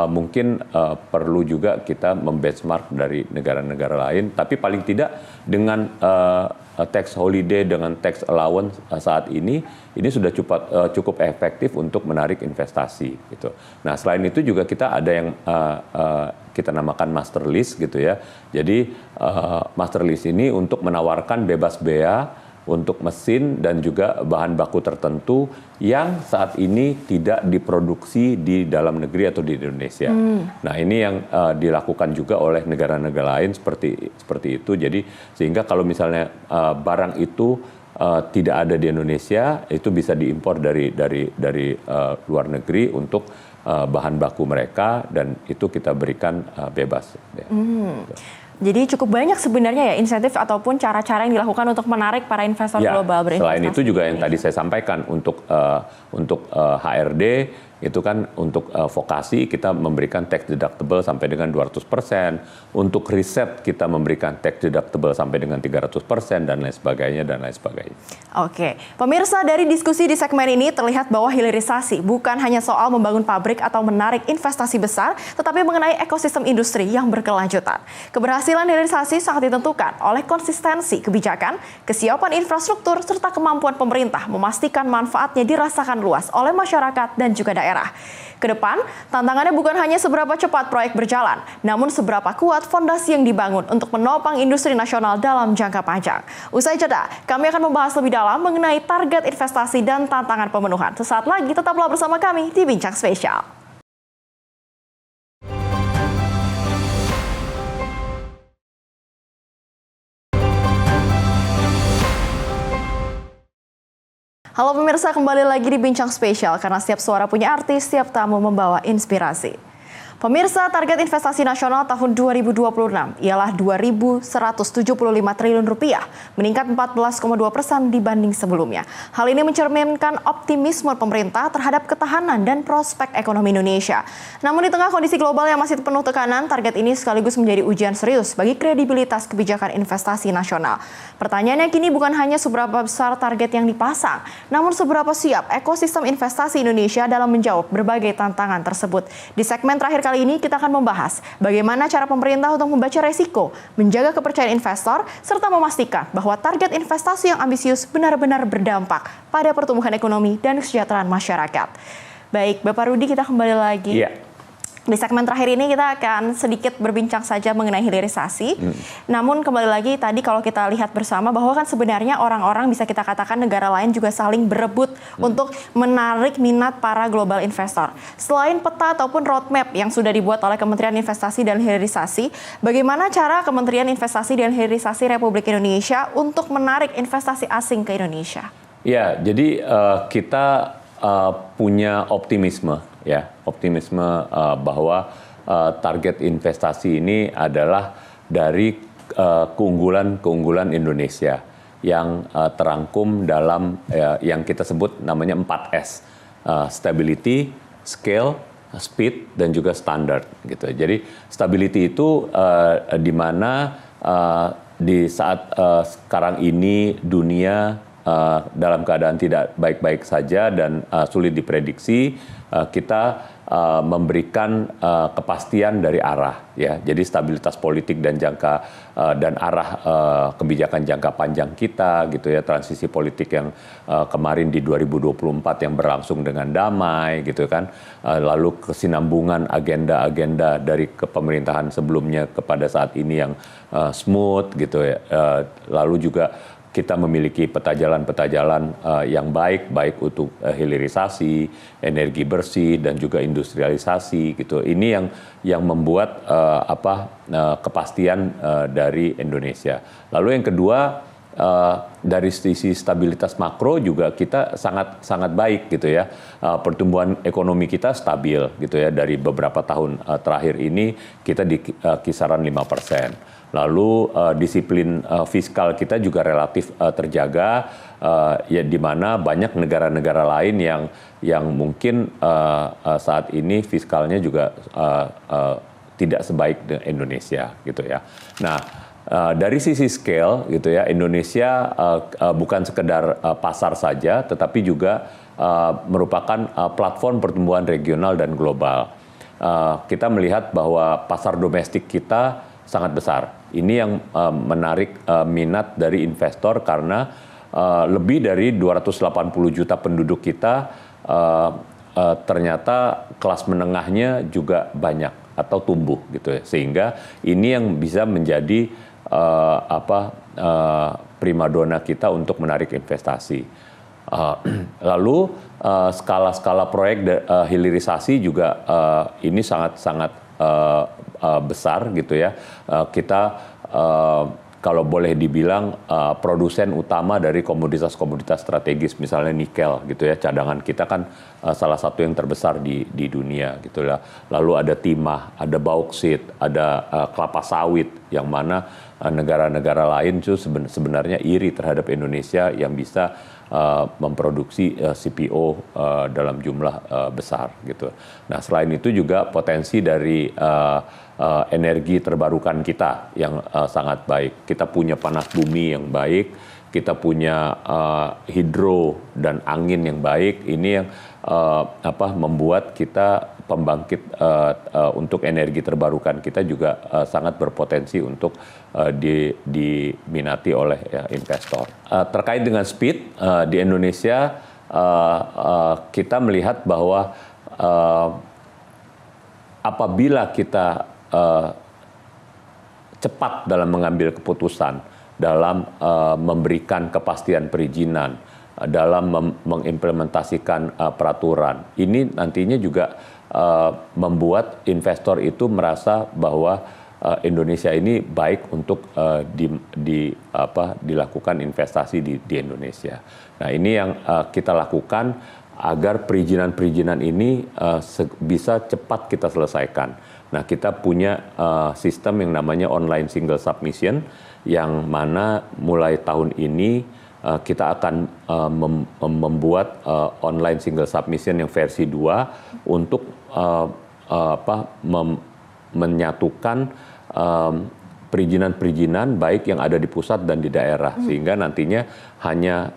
mungkin perlu juga kita membenchmark dari negara-negara lain, tapi paling tidak dengan tax holiday, dengan tax allowance saat ini sudah cukup efektif untuk menarik investasi gitu. Nah, selain itu juga kita ada yang kita namakan master list gitu ya. Jadi master list ini untuk menawarkan bebas bea untuk mesin dan juga bahan baku tertentu yang saat ini tidak diproduksi di dalam negeri atau di Indonesia. Nah, ini yang dilakukan juga oleh negara-negara lain seperti itu. Jadi sehingga kalau misalnya barang itu tidak ada di Indonesia, itu bisa diimpor dari luar negeri untuk bahan baku mereka, dan itu kita berikan bebas. Jadi cukup banyak sebenarnya ya insentif ataupun cara-cara yang dilakukan untuk menarik para investor global berinvestasi. Selain itu juga yang tadi saya sampaikan untuk HRD itu kan untuk vokasi kita memberikan tax deductible sampai dengan 200%, untuk riset kita memberikan tax deductible sampai dengan 300% dan lain sebagainya dan lain sebagainya. Oke, pemirsa, dari diskusi di segmen ini terlihat bahwa hilirisasi bukan hanya soal membangun pabrik atau menarik investasi besar, tetapi mengenai ekosistem industri yang berkelanjutan. Keberhasilan hilirisasi sangat ditentukan oleh konsistensi kebijakan, kesiapan infrastruktur, serta kemampuan pemerintah memastikan manfaatnya dirasakan luas oleh masyarakat dan juga daerah. Kedepan, tantangannya bukan hanya seberapa cepat proyek berjalan, namun seberapa kuat fondasi yang dibangun untuk menopang industri nasional dalam jangka panjang. Usai jeda, kami akan membahas lebih dalam mengenai target investasi dan tantangan pemenuhan. Sesaat lagi, tetaplah bersama kami di Bincang Spesial. Halo pemirsa, kembali lagi di Bincang Spesial karena setiap suara punya arti, setiap tamu membawa inspirasi. Pemirsa, target investasi nasional tahun 2026 ialah Rp2.175 triliun, meningkat 14,2% dibanding sebelumnya. Hal ini mencerminkan optimisme pemerintah terhadap ketahanan dan prospek ekonomi Indonesia. Namun di tengah kondisi global yang masih penuh tekanan, target ini sekaligus menjadi ujian serius bagi kredibilitas kebijakan investasi nasional. Pertanyaannya kini bukan hanya seberapa besar target yang dipasang, namun seberapa siap ekosistem investasi Indonesia dalam menjawab berbagai tantangan tersebut. Di segmen terakhir kali ini kita akan membahas bagaimana cara pemerintah untuk membaca resiko, menjaga kepercayaan investor, serta memastikan bahwa target investasi yang ambisius benar-benar berdampak pada pertumbuhan ekonomi dan kesejahteraan masyarakat. Baik, Bapak Rudi, kita kembali lagi. Iya. Di segmen terakhir ini kita akan sedikit berbincang saja mengenai hilirisasi. Namun kembali lagi tadi kalau kita lihat bersama bahwa kan sebenarnya orang-orang bisa kita katakan negara lain juga saling berebut untuk menarik minat para global investor. Selain peta ataupun roadmap yang sudah dibuat oleh Kementerian Investasi dan Hilirisasi, bagaimana cara Kementerian Investasi dan Hilirisasi Republik Indonesia untuk menarik investasi asing ke Indonesia? Ya, jadi kita punya optimisme bahwa target investasi ini adalah dari keunggulan Indonesia yang terangkum dalam yang kita sebut namanya 4S, stability, scale, speed, dan juga standard gitu. Jadi stability itu di mana di saat sekarang ini dunia dalam keadaan tidak baik-baik saja dan sulit diprediksi, kita memberikan kepastian dari arah, ya. Jadi stabilitas politik dan arah kebijakan jangka panjang kita, gitu ya. Transisi politik yang kemarin di 2024 yang berlangsung dengan damai, gitu kan. Lalu kesinambungan agenda-agenda dari kepemerintahan sebelumnya kepada saat ini yang smooth, gitu ya. Lalu juga kita memiliki peta jalan yang baik untuk hilirisasi, energi bersih, dan juga industrialisasi gitu. Ini yang membuat kepastian dari Indonesia. Lalu yang kedua, dari sisi stabilitas makro juga kita sangat baik gitu ya. Pertumbuhan ekonomi kita stabil gitu ya. Dari beberapa tahun terakhir ini kita di kisaran 5%. Lalu disiplin fiskal kita juga relatif terjaga, ya di mana banyak negara-negara lain yang mungkin saat ini fiskalnya juga tidak sebaik Indonesia gitu ya. Nah, dari sisi scale gitu ya, Indonesia bukan sekedar pasar saja, tetapi juga merupakan platform pertumbuhan regional dan global. Kita melihat bahwa pasar domestik kita sangat besar. Ini yang menarik minat dari investor karena lebih dari 280 juta penduduk kita ternyata kelas menengahnya juga banyak atau tumbuh gitu ya. Sehingga ini yang bisa menjadi primadona kita untuk menarik investasi. Lalu skala-skala proyek hilirisasi juga ini sangat besar gitu ya. Kita kalau boleh dibilang produsen utama dari komoditas-komoditas strategis, misalnya nikel gitu ya, cadangan kita kan salah satu yang terbesar di dunia gitu ya. Lalu ada timah, ada bauksit, ada kelapa sawit, yang mana negara-negara lain itu sebenarnya iri terhadap Indonesia yang bisa memproduksi CPO dalam jumlah besar gitu. Nah, selain itu juga potensi dari energi terbarukan kita yang sangat baik. Kita punya panas bumi yang baik, kita punya hidro dan angin yang baik. Ini yang membuat kita pembangkit untuk energi terbarukan kita juga sangat berpotensi untuk diminati oleh investor. Terkait dengan speed di Indonesia, kita melihat bahwa apabila kita cepat dalam mengambil keputusan, dalam memberikan kepastian perizinan, dalam mengimplementasikan peraturan, ini nantinya juga membuat investor itu merasa bahwa Indonesia ini baik untuk dilakukan investasi di Indonesia. Nah, ini yang kita lakukan agar perizinan-perizinan ini bisa cepat kita selesaikan. Nah, kita punya sistem yang namanya online single submission, yang mana mulai tahun ini kita akan membuat online single submission yang versi 2 untuk menyatukan perizinan-perizinan baik yang ada di pusat dan di daerah, sehingga nantinya hanya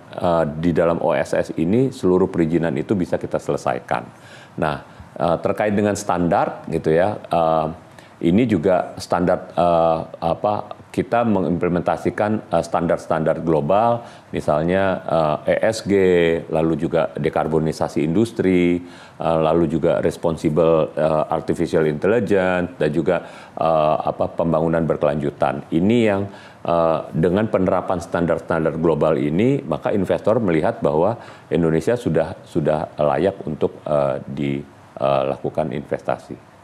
di dalam OSS ini seluruh perizinan itu bisa kita selesaikan. Nah, terkait dengan standar gitu ya, ini juga standar kita mengimplementasikan standar-standar global, misalnya ESG, lalu juga dekarbonisasi industri, lalu juga responsible artificial intelligence, dan juga pembangunan berkelanjutan. Ini yang dengan penerapan standar-standar global ini, maka investor melihat bahwa Indonesia sudah layak untuk dilakukan investasi.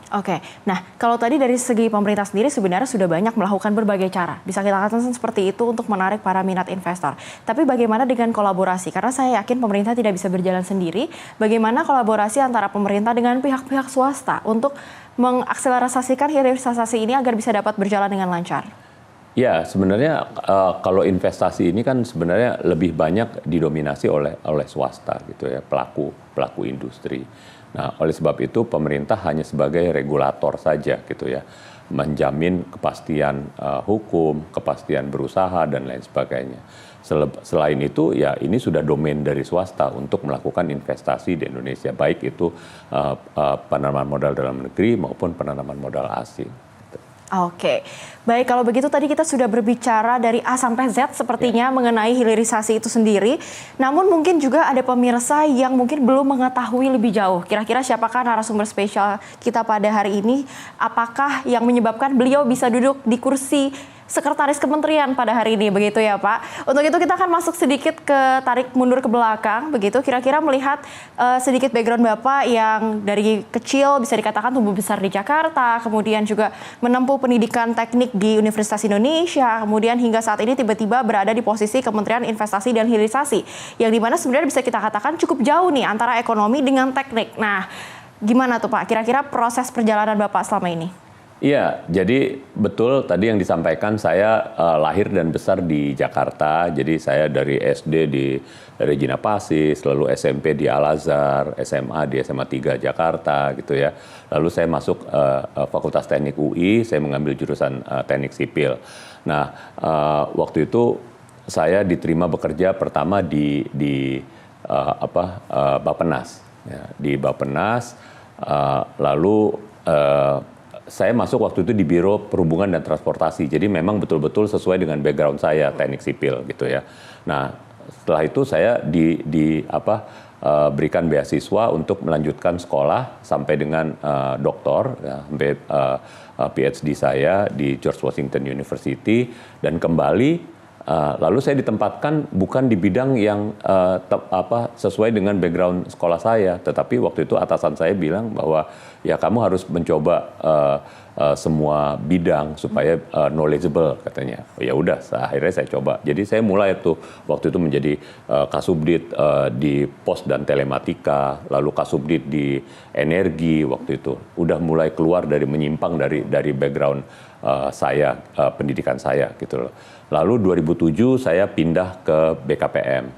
Oke, nah kalau tadi dari segi pemerintah sendiri sebenarnya sudah banyak melakukan berbagai cara. Bisa kita katakan seperti itu untuk menarik para minat investor. Tapi bagaimana dengan kolaborasi? Karena saya yakin pemerintah tidak bisa berjalan sendiri. Bagaimana kolaborasi antara pemerintah dengan pihak-pihak swasta untuk mengakselerasikan hilirisasi ini agar bisa dapat berjalan dengan lancar? Ya, sebenarnya kalau investasi ini kan sebenarnya lebih banyak didominasi oleh swasta gitu ya, pelaku industri. Nah, oleh sebab itu pemerintah hanya sebagai regulator saja gitu ya, menjamin kepastian hukum, kepastian berusaha dan lain sebagainya. Selain itu ya ini sudah domain dari swasta untuk melakukan investasi di Indonesia, baik itu penanaman modal dalam negeri maupun penanaman modal asing. Oke, baik, kalau begitu tadi kita sudah berbicara dari A sampai Z sepertinya mengenai hilirisasi itu sendiri. Namun mungkin juga ada pemirsa yang mungkin belum mengetahui lebih jauh. Kira-kira siapakah narasumber spesial kita pada hari ini? Apakah yang menyebabkan beliau bisa duduk di kursi Sekretaris Kementerian pada hari ini, begitu ya Pak. Untuk itu kita akan masuk sedikit tarik mundur ke belakang, begitu. Kira-kira melihat sedikit background Bapak yang dari kecil bisa dikatakan tumbuh besar di Jakarta, kemudian juga menempuh pendidikan teknik di Universitas Indonesia, kemudian hingga saat ini tiba-tiba berada di posisi Kementerian Investasi dan Hilirisasi, yang dimana sebenarnya bisa kita katakan cukup jauh nih antara ekonomi dengan teknik. Nah, gimana tuh Pak, kira-kira proses perjalanan Bapak selama ini? Iya, jadi betul tadi yang disampaikan, saya lahir dan besar di Jakarta. Jadi saya dari SD di Regina Pacis, lalu SMP di Al-Azhar, SMA di SMA 3 Jakarta gitu ya. Lalu saya masuk Fakultas Teknik UI, saya mengambil jurusan Teknik Sipil. Nah, waktu itu saya diterima bekerja pertama di Bappenas. Ya, di Bappenas, lalu saya masuk waktu itu di Biro Perhubungan dan Transportasi. Jadi memang betul-betul sesuai dengan background saya, teknik sipil gitu ya. Nah, setelah itu saya berikan beasiswa untuk melanjutkan sekolah sampai dengan doktor, ya, sampai PhD saya di George Washington University, dan kembali lalu saya ditempatkan bukan di bidang yang sesuai dengan background sekolah saya, tetapi waktu itu atasan saya bilang bahwa ya kamu harus mencoba semua bidang supaya knowledgeable katanya. Ya udah, akhirnya saya coba. Jadi saya mulai tuh waktu itu menjadi Kasubdit di pos dan telematika, lalu Kasubdit di energi waktu itu. Udah mulai keluar dari menyimpang dari background saya, pendidikan saya gitu loh. Lalu 2007 saya pindah ke BKPM.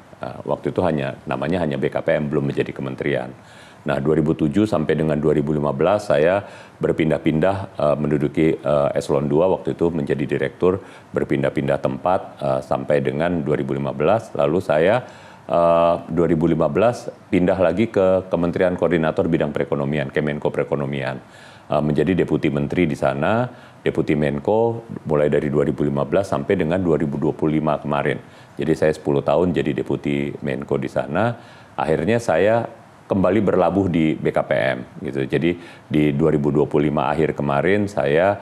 Waktu itu namanya hanya BKPM, belum menjadi kementerian. Nah, 2007 sampai dengan 2015 saya berpindah-pindah menduduki eselon 2 waktu itu menjadi direktur, berpindah-pindah tempat sampai dengan 2015. Lalu saya 2015 pindah lagi ke Kementerian Koordinator Bidang Perekonomian, Kemenko Perekonomian. Menjadi deputi menteri di sana, deputi Menko mulai dari 2015 sampai dengan 2025 kemarin. Jadi saya 10 tahun jadi deputi Menko di sana. Akhirnya saya kembali berlabuh di BKPM gitu. Jadi di 2025 akhir kemarin saya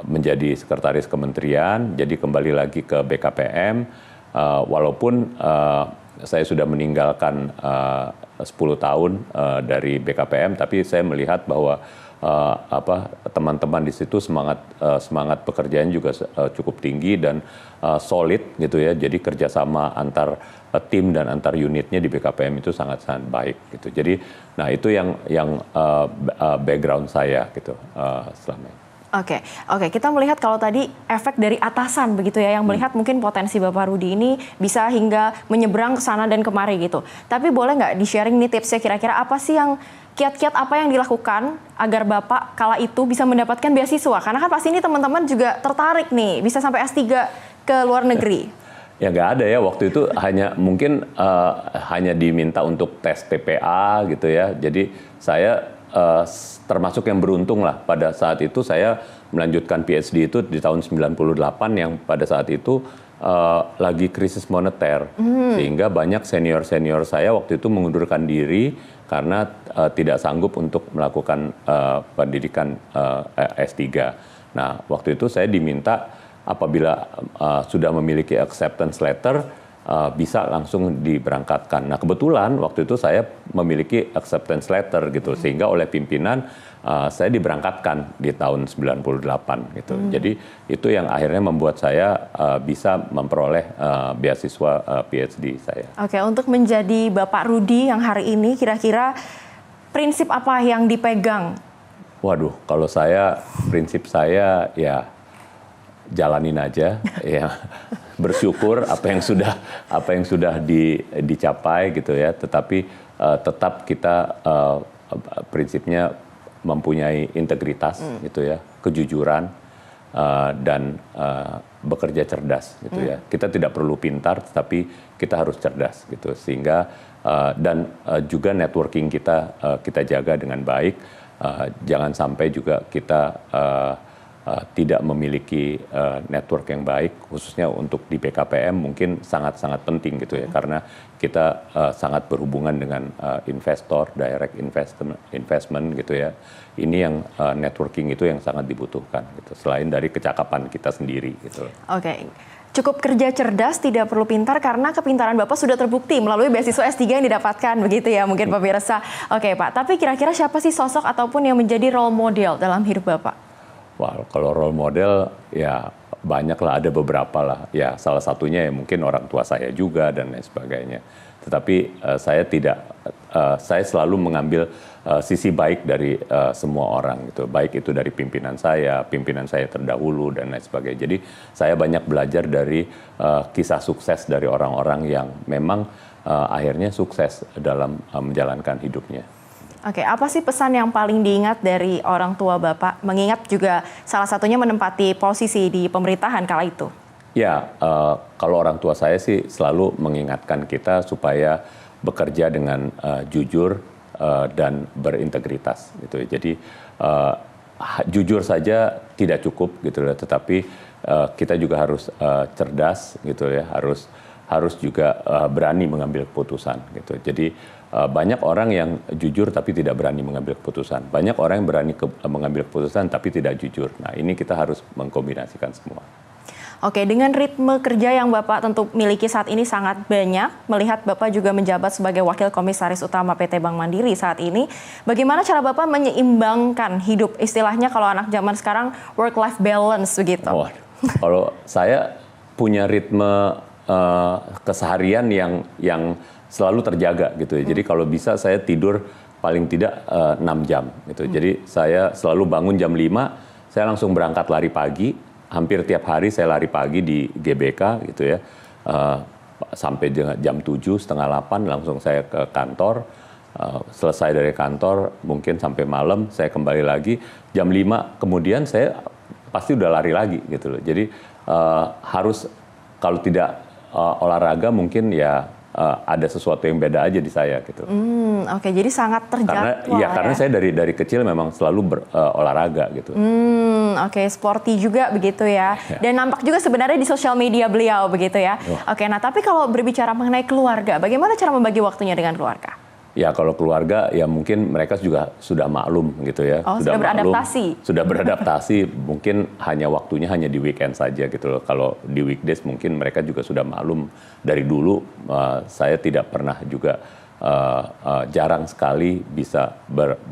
menjadi sekretaris kementerian, jadi kembali lagi ke BKPM walaupun saya sudah meninggalkan 10 tahun dari BKPM, tapi saya melihat bahwa teman-teman di situ semangat pekerjaan juga cukup tinggi dan solid gitu ya. Jadi kerjasama antar tim dan antar unitnya di BKPM itu sangat-sangat baik gitu. Jadi, nah itu yang background saya gitu selama ini. Oke, kita melihat kalau tadi efek dari atasan begitu ya, yang melihat mungkin potensi Bapak Rudi ini bisa hingga menyeberang ke sana dan kemari gitu. Tapi boleh nggak di-sharing nih tipsnya, kira-kira apa sih yang kiat-kiat apa yang dilakukan agar Bapak kala itu bisa mendapatkan beasiswa? Karena kan pasti ini teman-teman juga tertarik nih, bisa sampai S3 ke luar negeri. Ya nggak ada ya, waktu itu mungkin hanya diminta untuk tes PPA gitu ya. Jadi saya termasuk yang beruntung lah, pada saat itu saya melanjutkan PhD itu di tahun 98 yang pada saat itu lagi krisis moneter. Sehingga banyak senior-senior saya waktu itu mengundurkan diri karena tidak sanggup untuk melakukan pendidikan S3. Nah, waktu itu saya diminta apabila sudah memiliki acceptance letter, bisa langsung diberangkatkan. Nah, kebetulan waktu itu saya memiliki acceptance letter gitu, sehingga oleh pimpinan saya diberangkatkan di tahun 98 gitu. Jadi itu yang akhirnya membuat saya bisa memperoleh beasiswa PhD saya. Oke, untuk menjadi Bapak Rudi yang hari ini, kira-kira prinsip apa yang dipegang? Waduh, kalau prinsip saya ya jalanin aja ya. Bersyukur apa yang sudah dicapai gitu ya, tetapi tetap kita prinsipnya mempunyai integritas gitu ya, kejujuran dan bekerja cerdas gitu ya. Kita tidak perlu pintar, tetapi kita harus cerdas gitu, sehingga dan juga networking kita jaga dengan baik. Jangan sampai juga kita tidak memiliki network yang baik, khususnya untuk di BKPM mungkin sangat-sangat penting gitu ya, karena kita sangat berhubungan dengan investor, direct investment gitu ya. Ini yang networking itu yang sangat dibutuhkan gitu, selain dari kecakapan kita sendiri gitu. Oke. Cukup kerja cerdas, tidak perlu pintar, karena kepintaran Bapak sudah terbukti melalui beasiswa S3 yang didapatkan, begitu ya mungkin pemirsa. Oke Pak, tapi kira-kira siapa sih sosok ataupun yang menjadi role model dalam hidup Bapak? Wah, kalau role model ya banyak lah, ada beberapa lah. Ya salah satunya ya mungkin orang tua saya juga dan lain sebagainya. Tetapi saya selalu mengambil sisi baik dari semua orang gitu. Baik itu dari pimpinan saya terdahulu dan lain sebagainya. Jadi saya banyak belajar dari kisah sukses dari orang-orang yang memang akhirnya sukses dalam menjalankan hidupnya. Oke, apa sih pesan yang paling diingat dari orang tua Bapak? Mengingat juga salah satunya menempati posisi di pemerintahan kala itu. Ya, kalau orang tua saya sih selalu mengingatkan kita supaya bekerja dengan jujur dan berintegritas gitu. Jadi jujur saja tidak cukup gitu ya, tetapi kita juga harus cerdas gitu ya, harus juga berani mengambil keputusan gitu. Jadi banyak orang yang jujur tapi tidak berani mengambil keputusan. Banyak orang yang berani mengambil keputusan tapi tidak jujur. Nah, ini kita harus mengkombinasikan semua. Oke, dengan ritme kerja yang Bapak tentu miliki saat ini sangat banyak, melihat Bapak juga menjabat sebagai Wakil Komisaris Utama PT Bank Mandiri saat ini, bagaimana cara Bapak menyeimbangkan hidup, istilahnya kalau anak zaman sekarang work-life balance begitu? Oh, kalau saya punya ritme keseharian yang selalu terjaga gitu ya. Jadi kalau bisa saya tidur paling tidak 6 jam gitu. Jadi saya selalu bangun jam 5, saya langsung berangkat lari pagi. Hampir tiap hari saya lari pagi di GBK gitu ya, sampai jam 7, setengah 8 langsung saya ke kantor, selesai dari kantor mungkin sampai malam saya kembali lagi, jam 5 kemudian saya pasti udah lari lagi gitu loh. Jadi harus kalau tidak olahraga mungkin ya ada sesuatu yang beda aja di saya gitu. Oke, jadi sangat terjadwal. Karena saya dari kecil memang selalu berolahraga gitu. Oke, sporty juga begitu ya. Dan nampak juga sebenarnya di sosial media beliau begitu ya. Oke, nah tapi kalau berbicara mengenai keluarga, bagaimana cara membagi waktunya dengan keluarga? Ya kalau keluarga ya mungkin mereka juga sudah maklum gitu ya. Oh, sudah beradaptasi. Sudah beradaptasi, mungkin waktunya hanya di weekend saja gitu loh. Kalau di weekdays mungkin mereka juga sudah maklum dari dulu. Saya tidak pernah juga jarang sekali bisa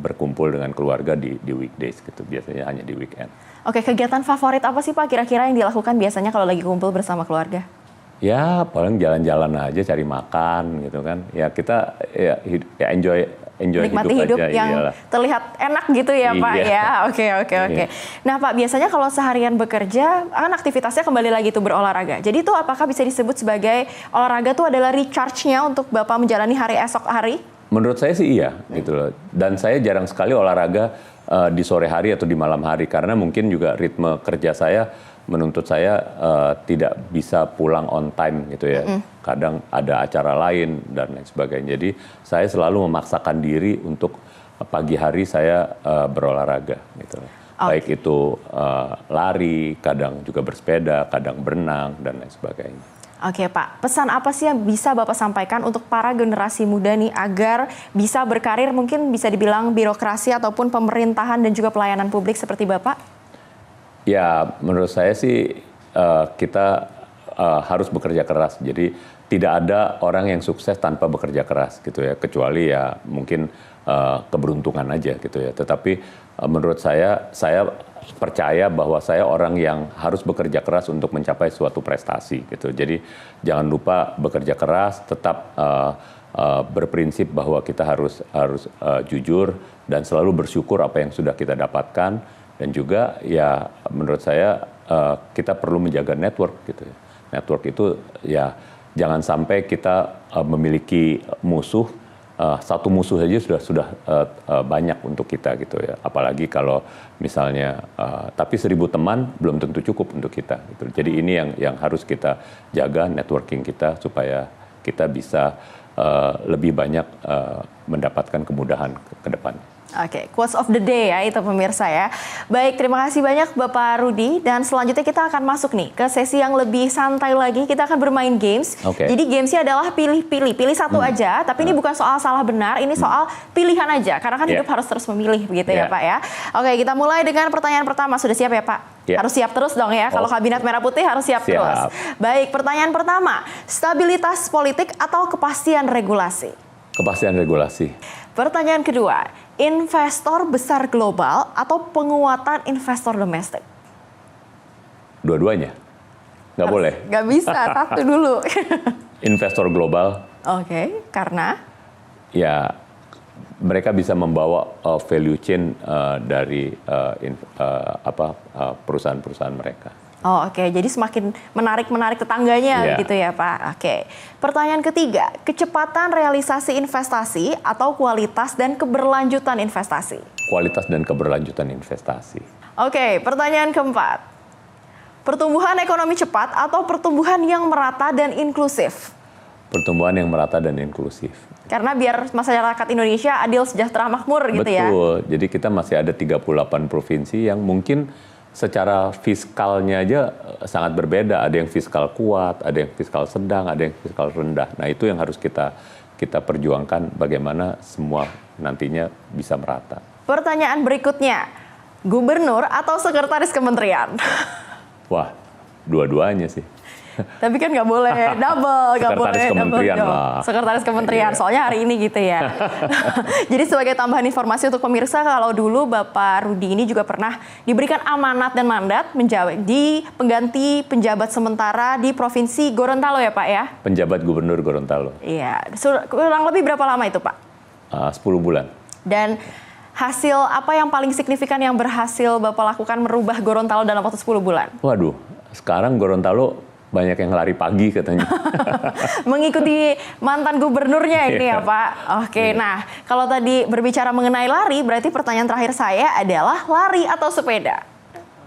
berkumpul dengan keluarga di weekdays gitu. Biasanya hanya di weekend. Oke, kegiatan favorit apa sih Pak kira-kira yang dilakukan biasanya kalau lagi kumpul bersama keluarga? Ya paling jalan-jalan aja, cari makan gitu kan. Ya kita enjoy nikmati hidup aja, yang iyalah. Terlihat enak gitu ya Pak ya. Oke. Nah Pak, biasanya kalau seharian bekerja kan aktivitasnya kembali lagi tuh berolahraga. Jadi itu apakah bisa disebut sebagai olahraga tuh adalah recharge-nya untuk Bapak menjalani hari esok hari? Menurut saya sih iya gitu loh. Dan saya jarang sekali olahraga di sore hari atau di malam hari karena mungkin juga ritme kerja saya menuntut saya tidak bisa pulang on time gitu ya. Kadang ada acara lain dan lain sebagainya. Jadi saya selalu memaksakan diri untuk pagi hari saya berolahraga gitu. Baik itu lari, kadang juga bersepeda, kadang berenang dan lain sebagainya. Oke Pak, pesan apa sih yang bisa Bapak sampaikan untuk para generasi muda nih agar bisa berkarir mungkin bisa dibilang birokrasi ataupun pemerintahan dan juga pelayanan publik seperti Bapak? Ya, menurut saya sih kita harus bekerja keras. Jadi tidak ada orang yang sukses tanpa bekerja keras gitu ya. Kecuali ya mungkin keberuntungan aja gitu ya. Tetapi menurut saya percaya bahwa saya orang yang harus bekerja keras untuk mencapai suatu prestasi gitu. Jadi jangan lupa bekerja keras, tetap berprinsip bahwa kita harus jujur dan selalu bersyukur apa yang sudah kita dapatkan. Dan juga ya menurut saya kita perlu menjaga network gitu ya. Network itu ya jangan sampai kita memiliki musuh, satu musuh saja sudah banyak untuk kita gitu ya. Apalagi kalau misalnya tapi 1000 teman belum tentu cukup untuk kita gitu. Jadi ini yang harus kita jaga networking kita supaya kita bisa lebih banyak mendapatkan kemudahan ke depan. Oke, quotes of the day ya itu pemirsa ya. Baik, terima kasih banyak Bapak Rudi dan selanjutnya kita akan masuk nih ke sesi yang lebih santai lagi. Kita akan bermain games. Jadi gamesnya adalah pilih satu aja, tapi ini bukan soal salah benar, ini soal pilihan aja. Karena kan hidup harus terus memilih begitu ya Pak ya. Oke, kita mulai dengan pertanyaan pertama. Sudah siap ya Pak? Harus siap terus dong ya. Kalau Kabinet Merah Putih harus siap terus. Baik, pertanyaan pertama, stabilitas politik atau kepastian regulasi? Kepastian regulasi. Pertanyaan kedua, investor besar global atau penguatan investor domestik? Dua-duanya. Nggak boleh. Nggak bisa, satu dulu. Investor global. Oke, karena? Ya, mereka bisa membawa value chain dari perusahaan-perusahaan mereka. Oh oke, jadi semakin menarik tetangganya gitu ya Pak. Oke, pertanyaan ketiga, kecepatan realisasi investasi atau kualitas dan keberlanjutan investasi? Kualitas dan keberlanjutan investasi. Oke, pertanyaan keempat, pertumbuhan ekonomi cepat atau pertumbuhan yang merata dan inklusif? Pertumbuhan yang merata dan inklusif. Karena biar masyarakat Indonesia adil, sejahtera, makmur gitu ya. Betul, jadi kita masih ada 38 provinsi yang mungkin secara fiskalnya aja sangat berbeda. Ada yang fiskal kuat, ada yang fiskal sedang, ada yang fiskal rendah. Nah itu yang harus kita perjuangkan bagaimana semua nantinya bisa merata. Pertanyaan berikutnya, gubernur atau sekretaris kementerian? Wah, dua-duanya sih. Tapi kan nggak boleh double, nggak boleh Sekretaris Kementerian double. lah. Sekretaris Kementerian, Iya. soalnya hari ini gitu ya. Jadi sebagai tambahan informasi untuk pemirsa, kalau dulu Bapak Rudi ini juga pernah diberikan amanat dan mandat menjadi pengganti penjabat sementara di Provinsi Gorontalo ya Pak ya? Penjabat Gubernur Gorontalo. Iya, kurang lebih berapa lama itu Pak? 10 bulan. Dan hasil apa yang paling signifikan yang berhasil Bapak lakukan merubah Gorontalo dalam waktu 10 bulan? Waduh, sekarang Gorontalo banyak yang lari pagi katanya. Mengikuti mantan gubernurnya ini ya Pak. Oke, nah kalau tadi berbicara mengenai lari, berarti pertanyaan terakhir saya adalah lari atau sepeda?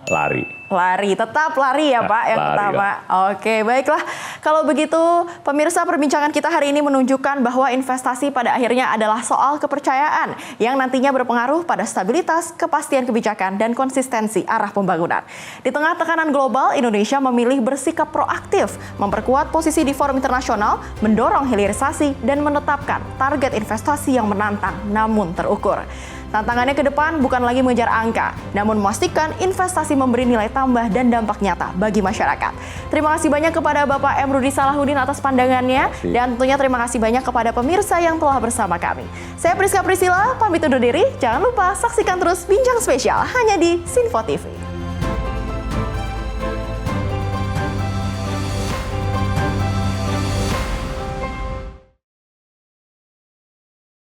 Lari. Lari, tetap lari ya Pak yang Lari pertama. Oke, baiklah. Kalau begitu, pemirsa, perbincangan kita hari ini menunjukkan bahwa investasi pada akhirnya adalah soal kepercayaan yang nantinya berpengaruh pada stabilitas, kepastian kebijakan, dan konsistensi arah pembangunan. Di tengah tekanan global, Indonesia memilih bersikap proaktif, memperkuat posisi di forum internasional, mendorong hilirisasi, dan menetapkan target investasi yang menantang namun terukur. Tantangannya ke depan bukan lagi mengejar angka, namun memastikan investasi memberi nilai tambah dan dampak nyata bagi masyarakat. Terima kasih banyak kepada Bapak M. Rudi Salahuddin atas pandangannya, dan tentunya terima kasih banyak kepada pemirsa yang telah bersama kami. Saya Priska Priscilla, pamit undur diri. Jangan lupa saksikan terus Bincang Spesial hanya di Sinfo TV.